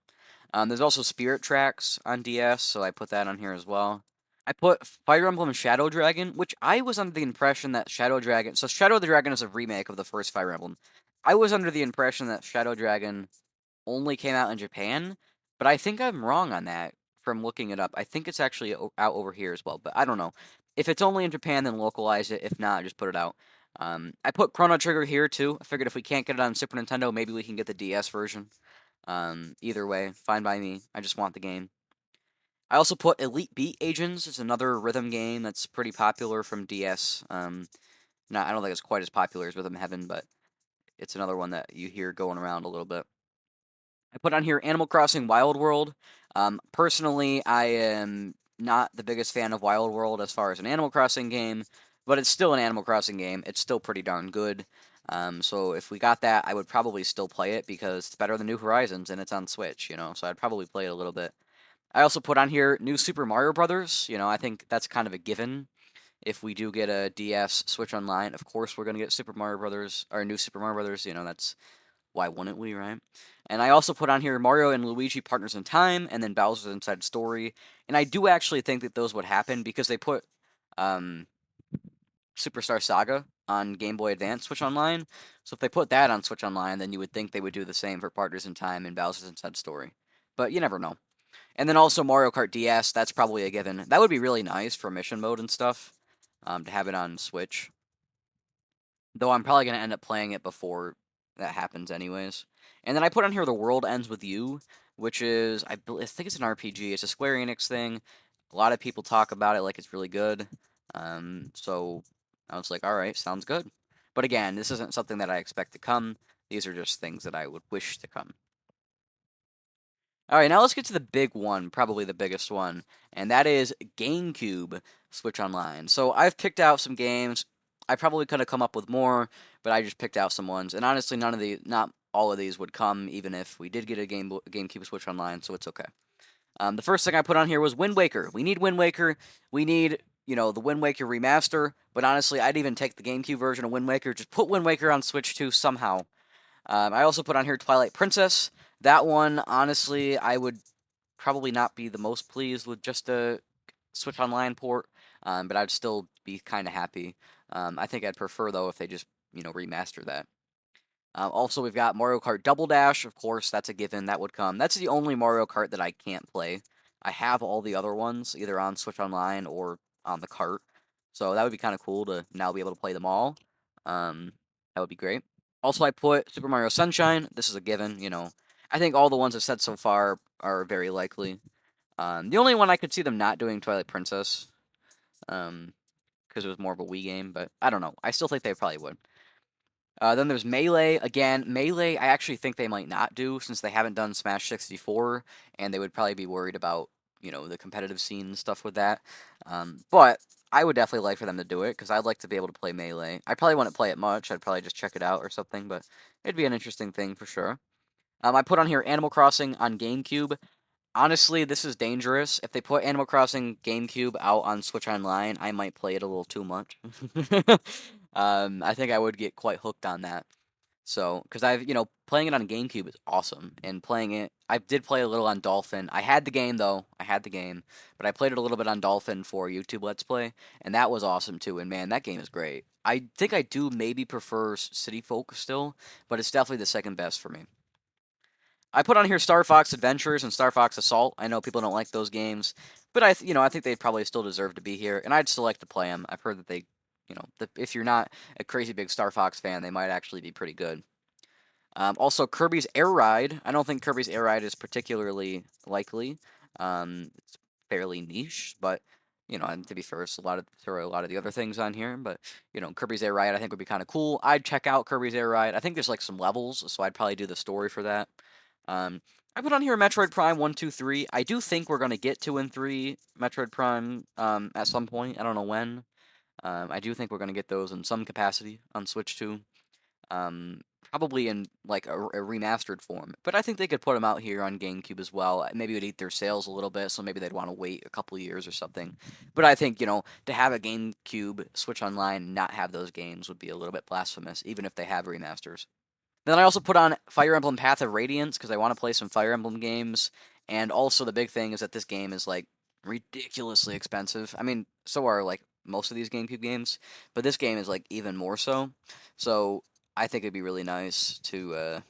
There's also Spirit Tracks on DS, so I put that on here as well. I put Fire Emblem Shadow Dragon, which I was under the impression that Shadow Dragon. So Shadow the Dragon is a remake of the first Fire Emblem. I was under the impression that Shadow Dragon only came out in Japan, but I think I'm wrong on that from looking it up. I think it's actually out over here as well, but I don't know. If it's only in Japan, then localize it. If not, just put it out. I put Chrono Trigger here too. I figured if we can't get it on Super Nintendo, maybe we can get the DS version. Either way, fine by me. I just want the game. I also put Elite Beat Agents. It's another rhythm game that's pretty popular from DS. I don't think it's quite as popular as Rhythm Heaven, but it's another one that you hear going around a little bit. I put on here Animal Crossing Wild World. Personally, I am not the biggest fan of Wild World as far as an Animal Crossing game, but it's still an Animal Crossing game. It's still pretty darn good. So if we got that, I would probably still play it because it's better than New Horizons and it's on Switch, so I'd probably play it a little bit. I also put on here New Super Mario Brothers. I think that's kind of a given. If we do get a DS Switch Online, of course we're gonna get Super Mario Brothers or New Super Mario Brothers. That's why wouldn't we, right? And I also put on here Mario and Luigi Partners in Time, and then Bowser's Inside Story. And I do actually think that those would happen because they put um, Superstar Saga on Game Boy Advance Switch Online. So if they put that on Switch Online, then you would think they would do the same for Partners in Time and Bowser's Inside Story. But you never know. And then also Mario Kart DS, that's probably a given. That would be really nice for mission mode and stuff, to have it on Switch. Though I'm probably going to end up playing it before that happens anyways. And then I put on here The World Ends With You, which is, I think it's an RPG. It's a Square Enix thing. A lot of people talk about it like it's really good. So I was like, alright, sounds good. But again, this isn't something that I expect to come. These are just things that I would wish to come. Alright, now let's get to the big one, probably the biggest one, and that is GameCube Switch Online. So I've picked out some games. I probably could have come up with more, but I just picked out some ones. And honestly, not all of these would come, even if we did get a GameCube Switch Online, so it's okay. The first thing I put on here was Wind Waker. We need Wind Waker. We need, the Wind Waker remaster. But honestly, I'd even take the GameCube version of Wind Waker. Just put Wind Waker on Switch 2 somehow. I also put on here Twilight Princess. That one, honestly, I would probably not be the most pleased with just a Switch Online port, but I'd still be kind of happy. I think I'd prefer, though, if they just, remaster that. Also, we've got Mario Kart Double Dash. Of course, that's a given. That would come. That's the only Mario Kart that I can't play. I have all the other ones, either on Switch Online or on the cart. So that would be kind of cool to now be able to play them all. That would be great. Also, I put Super Mario Sunshine. This is a given, I think all the ones I've said so far are very likely. The only one I could see them not doing Twilight Princess, because it was more of a Wii game, but I don't know. I still think they probably would. Then there's Melee. Again, Melee, I actually think they might not do since they haven't done Smash 64, and they would probably be worried about, the competitive scene and stuff with that. But I would definitely like for them to do it because I'd like to be able to play Melee. I probably wouldn't play it much. I'd probably just check it out or something, but it'd be an interesting thing for sure. I put on here Animal Crossing on GameCube. Honestly, this is dangerous. If they put Animal Crossing GameCube out on Switch Online, I might play it a little too much. I think I would get quite hooked on that. So, because playing it on GameCube is awesome, and I did play a little on Dolphin. I had the game though, but I played it a little bit on Dolphin for YouTube Let's Play, and that was awesome too. And man, that game is great. I think I do maybe prefer City Folk still, but it's definitely the second best for me. I put on here Star Fox Adventures and Star Fox Assault. I know people don't like those games, but I think they probably still deserve to be here, and I'd still like to play them. I've heard that if you're not a crazy big Star Fox fan, they might actually be pretty good. Also, Kirby's Air Ride. I don't think Kirby's Air Ride is particularly likely. It's fairly niche, but and to be fair, there are a lot of the other things on here. But Kirby's Air Ride I think would be kind of cool. I'd check out Kirby's Air Ride. I think there's like some levels, so I'd probably do the story for that. I put on here Metroid Prime 1, 2, 3. I do think we're gonna get 2 and 3 Metroid Prime at some point. I don't know when. I do think we're gonna get those in some capacity on Switch 2. Probably in like a remastered form. But I think they could put them out here on GameCube as well. Maybe it would eat their sales a little bit, so maybe they'd want to wait a couple years or something. But I think, to have a GameCube Switch Online and not have those games would be a little bit blasphemous, even if they have remasters. Then I also put on Fire Emblem Path of Radiance because I want to play some Fire Emblem games. And also the big thing is that this game is like ridiculously expensive. I mean, so are like most of these GameCube games, but this game is like even more so. So I think it'd be really nice to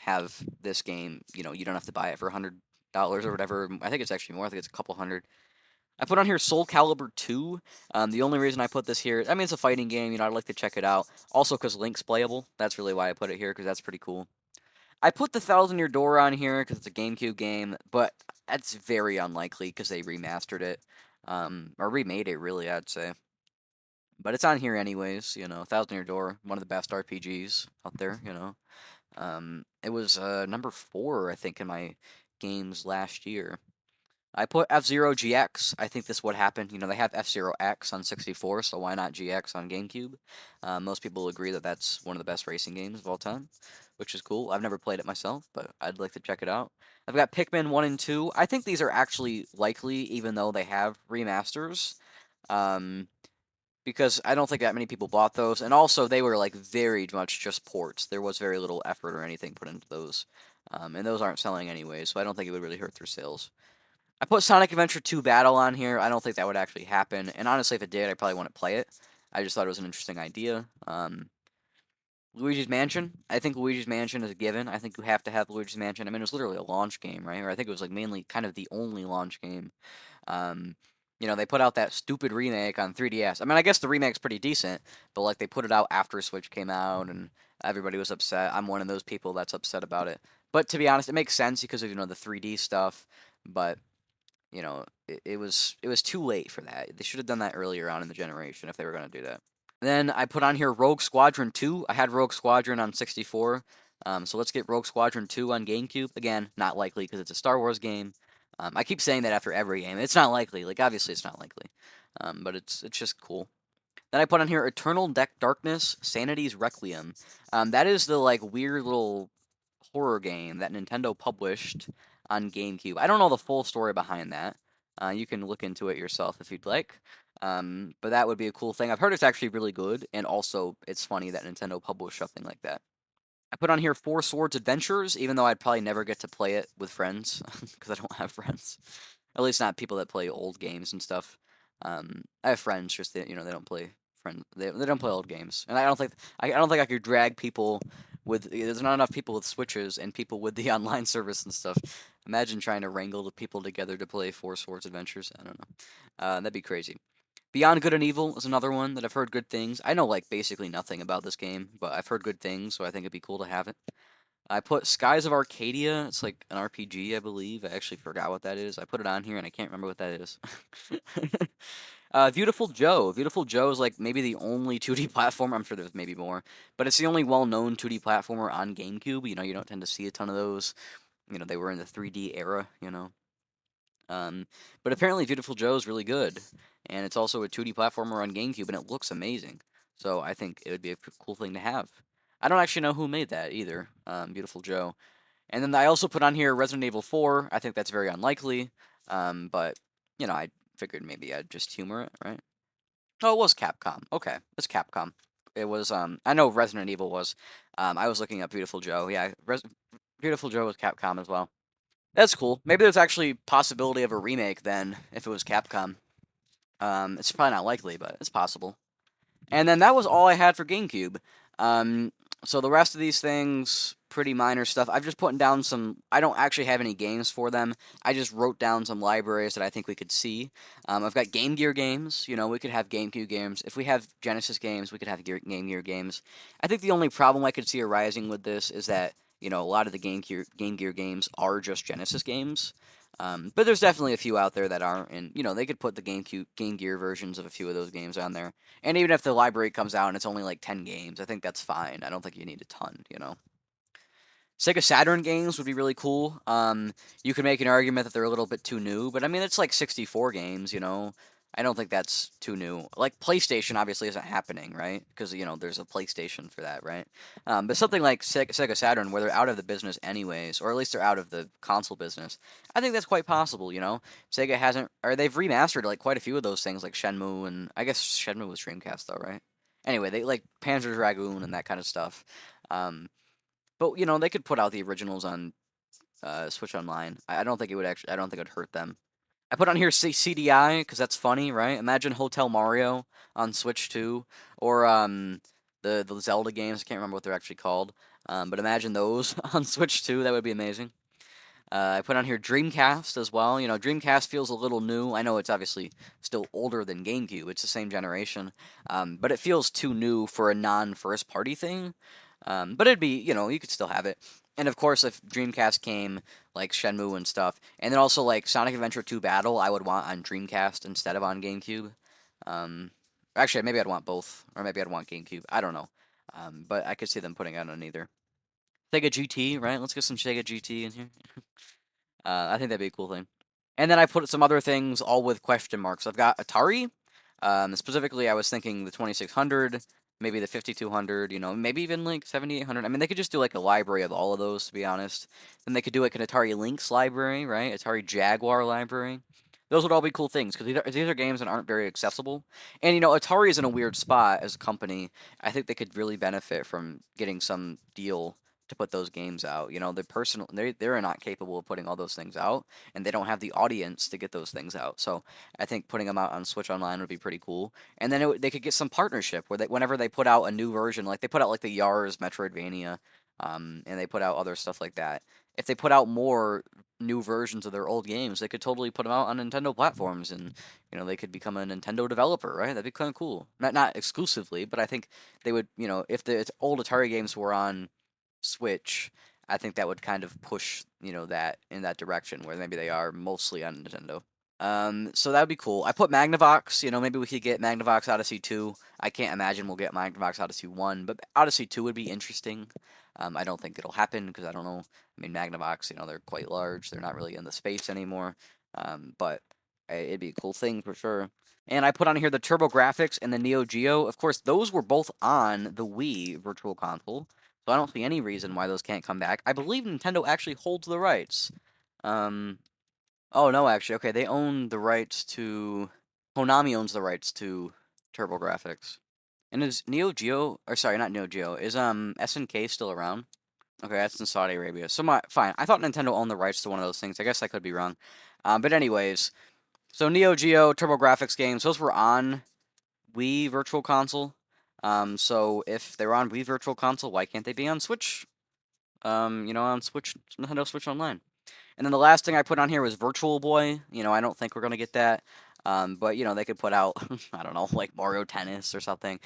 have this game. You don't have to buy it for $100 or whatever. I think it's actually more. I think it's a couple hundred. I put on here Soul Calibur 2. The only reason I put this here, I mean, it's a fighting game. I'd like to check it out. Also, because Link's playable. That's really why I put it here, because that's pretty cool. I put the Thousand Year Door on here because it's a GameCube game, but that's very unlikely because they remastered it. Or remade it, really, I'd say. But it's on here anyways, Thousand Year Door, one of the best RPGs out there. It was number 4, I think, in my games last year. I put F-Zero GX. I think this would happen. They have F-Zero X on 64, so why not GX on GameCube? Most people agree that that's one of the best racing games of all time, which is cool. I've never played it myself, but I'd like to check it out. I've got Pikmin 1 and 2. I think these are actually likely, even though they have remasters. Because I don't think that many people bought those, and also they were like very much just ports. There was very little effort or anything put into those, and those aren't selling anyway, so I don't think it would really hurt their sales. I put Sonic Adventure 2 Battle on here. I don't think that would actually happen, and honestly, if it did, I probably wouldn't play it. I just thought it was an interesting idea. Luigi's Mansion. I think Luigi's Mansion is a given. I think you have to have Luigi's Mansion. I mean, it was literally a launch game, right? Or I think it was like mainly kind of the only launch game. Um, they put out that stupid remake on 3DS. I mean, I guess the remake's pretty decent, but like they put it out after Switch came out, and everybody was upset. I'm one of those people that's upset about it. But to be honest, it makes sense because of the 3D stuff. But it was too late for that. They should have done that earlier on in the generation if they were going to do that. Then I put on here Rogue Squadron 2. I had Rogue Squadron on 64. So let's get Rogue Squadron 2 on GameCube. Again, not likely because it's a Star Wars game. I keep saying that after every game. It's not likely. Like, obviously it's not likely. But it's just cool. Then I put on here Eternal Darkness, Sanity's Requiem. That is the, like, weird little horror game that Nintendo published on GameCube. I don't know the full story behind that. You can look into it yourself if you'd like. But that would be a cool thing. I've heard it's actually really good, and also it's funny that Nintendo published something like that. I put on here Four Swords Adventures, even though I'd probably never get to play it with friends, because I don't have friends. At least not people that play old games and stuff. I have friends, just that they don't play they don't play old games, and I don't think I could drag people with. There's not enough people with Switches and people with the online service and stuff. Imagine trying to wrangle the people together to play Four Swords Adventures. I don't know. That'd be crazy. Beyond Good and Evil is another one that I've heard good things. I know like basically nothing about this game, but I've heard good things, so I think it'd be cool to have it. I put Skies of Arcadia. It's like an RPG, I believe. I actually forgot what that is. I put it on here and I can't remember what that is. Beautiful Joe. Beautiful Joe is like maybe the only 2D platformer. I'm sure there's maybe more, but it's the only well-known 2D platformer on GameCube. You don't tend to see a ton of those. They were in the 3D era. But apparently Beautiful Joe is really good, and it's also a 2D platformer on GameCube, and it looks amazing. So I think it would be a cool thing to have. I don't actually know who made that either, Beautiful Joe. And then I also put on here Resident Evil 4. I think that's very unlikely, but, I figured maybe I'd just humor it, right? Oh, it was Capcom. Okay, it's Capcom. It was, I know Resident Evil was. I was looking up Beautiful Joe. Yeah, Beautiful Joe was Capcom as well. That's cool. Maybe there's actually possibility of a remake then, if it was Capcom. It's probably not likely, but it's possible. And then that was all I had for GameCube. So the rest of these things, pretty minor stuff. I've just put down some. I don't actually have any games for them. I just wrote down some libraries that I think we could see. I've got Game Gear games. We could have GameCube games. If we have Genesis games, we could have Game Gear games. I think the only problem I could see arising with this is that a lot of the Game Gear games are just Genesis games. But there's definitely a few out there that aren't, and they could put the Game Gear versions of a few of those games on there. And even if the library comes out and it's only like 10 games, I think that's fine. I don't think you need a ton. Sega Saturn games would be really cool. You could make an argument that they're a little bit too new, but I mean it's like 64 games. I don't think that's too new. Like PlayStation obviously isn't happening, right? Because there's a PlayStation for that, right? But something like Sega Saturn, where they're out of the business anyways, or at least they're out of the console business, I think that's quite possible. Sega hasn't, or they've remastered like quite a few of those things, like Shenmue, and I guess Shenmue was Dreamcast though, right? Anyway, they like Panzer Dragoon and that kind of stuff. But they could put out the originals on Switch Online. I don't think it would actually. I don't think it would hurt them. I put on here CDI because that's funny, right? Imagine Hotel Mario on Switch 2, or the Zelda games. I can't remember what they're actually called, but imagine those on Switch 2. That would be amazing. I put on here Dreamcast as well. Dreamcast feels a little new. I know it's obviously still older than GameCube. It's the same generation, but it feels too new for a non-first party thing. But it'd be, you could still have it. And of course, if Dreamcast came, like Shenmue and stuff, and then also like Sonic Adventure 2 Battle, I would want on Dreamcast instead of on GameCube. Actually, maybe I'd want both, or maybe I'd want GameCube. I don't know. But I could see them putting out on either. Sega GT, right? Let's get some Sega GT in here. I think that'd be a cool thing. And then I put some other things all with question marks. I've got Atari. Specifically, I was thinking the 2600, maybe the 5200, maybe even like 7800. I mean, they could just do like a library of all of those, to be honest. Then they could do like an Atari Lynx library, right? Atari Jaguar library. Those would all be cool things because these are games that aren't very accessible. And Atari is in a weird spot as a company. I think they could really benefit from getting some deal to put those games out. They're not capable of putting all those things out, and they don't have the audience to get those things out. So I think putting them out on Switch Online would be pretty cool. And then they could get some partnership where whenever they put out a new version, like they put out like the Yars Metroidvania, and they put out other stuff like that. If they put out more new versions of their old games, they could totally put them out on Nintendo platforms, and they could become a Nintendo developer, right? That'd be kind of cool. Not exclusively, but I think they would. If the old Atari games were on Switch, I think that would kind of push that in that direction where maybe they are mostly on Nintendo. So that would be cool. I put Magnavox. Maybe we could get Magnavox Odyssey 2. I can't imagine we'll get Magnavox Odyssey 1, but Odyssey 2 would be interesting. I don't think it'll happen because I don't know. I mean, Magnavox, they're quite large. They're not really in the space anymore. But it'd be a cool thing for sure. And I put on here the TurboGrafx and the Neo Geo. Of course, those were both on the Wii Virtual Console, so I don't see any reason why those can't come back. I believe Nintendo actually holds the rights. Oh no, actually, okay, they own the rights to. Konami owns the rights to TurboGrafx. And is Neo Geo, or sorry, not Neo Geo, is SNK still around? Okay, that's in Saudi Arabia. So fine. I thought Nintendo owned the rights to one of those things. I guess I could be wrong. But anyways, so Neo Geo, TurboGrafx games, those were on Wii Virtual Console. So if they're on Wii Virtual Console, why can't they be on Switch? On Switch, Nintendo Switch Online. And then the last thing I put on here was Virtual Boy. I don't think we're gonna get that. But they could put out I don't know, like Mario Tennis or something.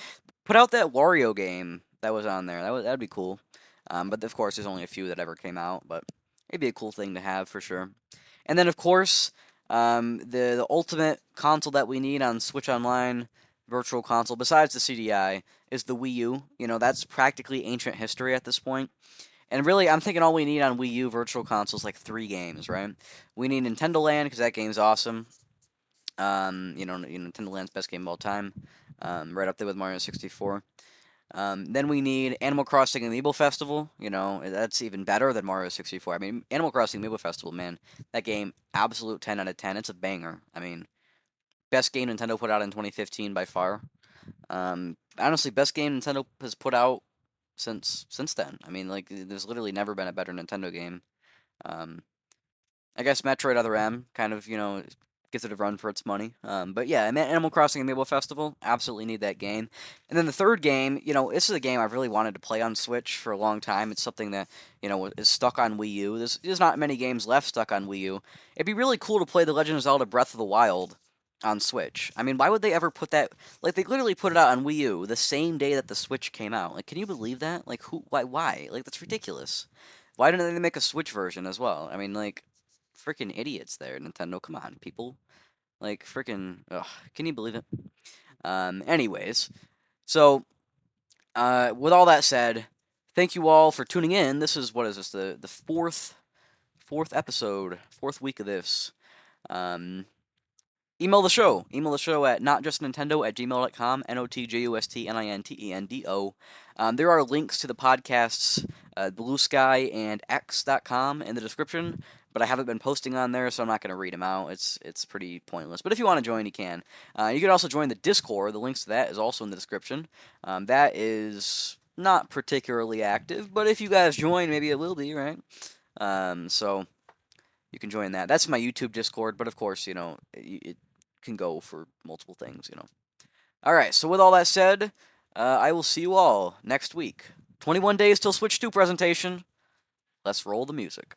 Put out that Wario game that was on there. That'd be cool. But of course, there's only a few that ever came out. But it'd be a cool thing to have for sure. And then of course, the ultimate console that we need on Switch Online Virtual Console, besides the CDI, is the Wii U. That's practically ancient history at this point. And really, I'm thinking all we need on Wii U Virtual Console is like 3 games, right? We need Nintendo Land because that game's awesome. Nintendo Land's best game of all time, right up there with Mario 64. Then we need Animal Crossing Amiibo Festival. That's even better than Mario 64. I mean, Animal Crossing Amiibo Festival, man, that game, absolute 10 out of 10. It's a banger. I mean, best game Nintendo put out in 2015 by far. Honestly, best game Nintendo has put out since then. I mean, like, there's literally never been a better Nintendo game. I guess Metroid Other M kind of, gives it a run for its money. But yeah, Animal Crossing Amiibo Festival, absolutely need that game. And then the third game, this is a game I've really wanted to play on Switch for a long time. It's something that, is stuck on Wii U. There's not many games left stuck on Wii U. It'd be really cool to play The Legend of Zelda Breath of the Wild on Switch. I mean, why would they ever put that? Like, they literally put it out on Wii U the same day that the Switch came out. Like, can you believe that? Like, why? Like, that's ridiculous. Why didn't they make a Switch version as well? I mean, like, freaking idiots there, Nintendo. Come on, people. Like, freaking, ugh, can you believe it? Anyways, so, with all that said, thank you all for tuning in. This is, what is this, the fourth episode, fourth week of this. Email the show. Email the show at notjustnintendo@gmail.com, NOTJUSTNINTENDO. There are links to the podcasts, Blue Sky and X.com in the description, but I haven't been posting on there, so I'm not going to read them out. It's pretty pointless. But if you want to join, you can. You can also join the Discord. The links to that is also in the description. That is not particularly active, but if you guys join, maybe it will be, right? So you can join that. That's my YouTube Discord, but of course, it can go for multiple things, Alright, so with all that said, I will see you all next week. 21 days till Switch 2 presentation. Let's roll the music.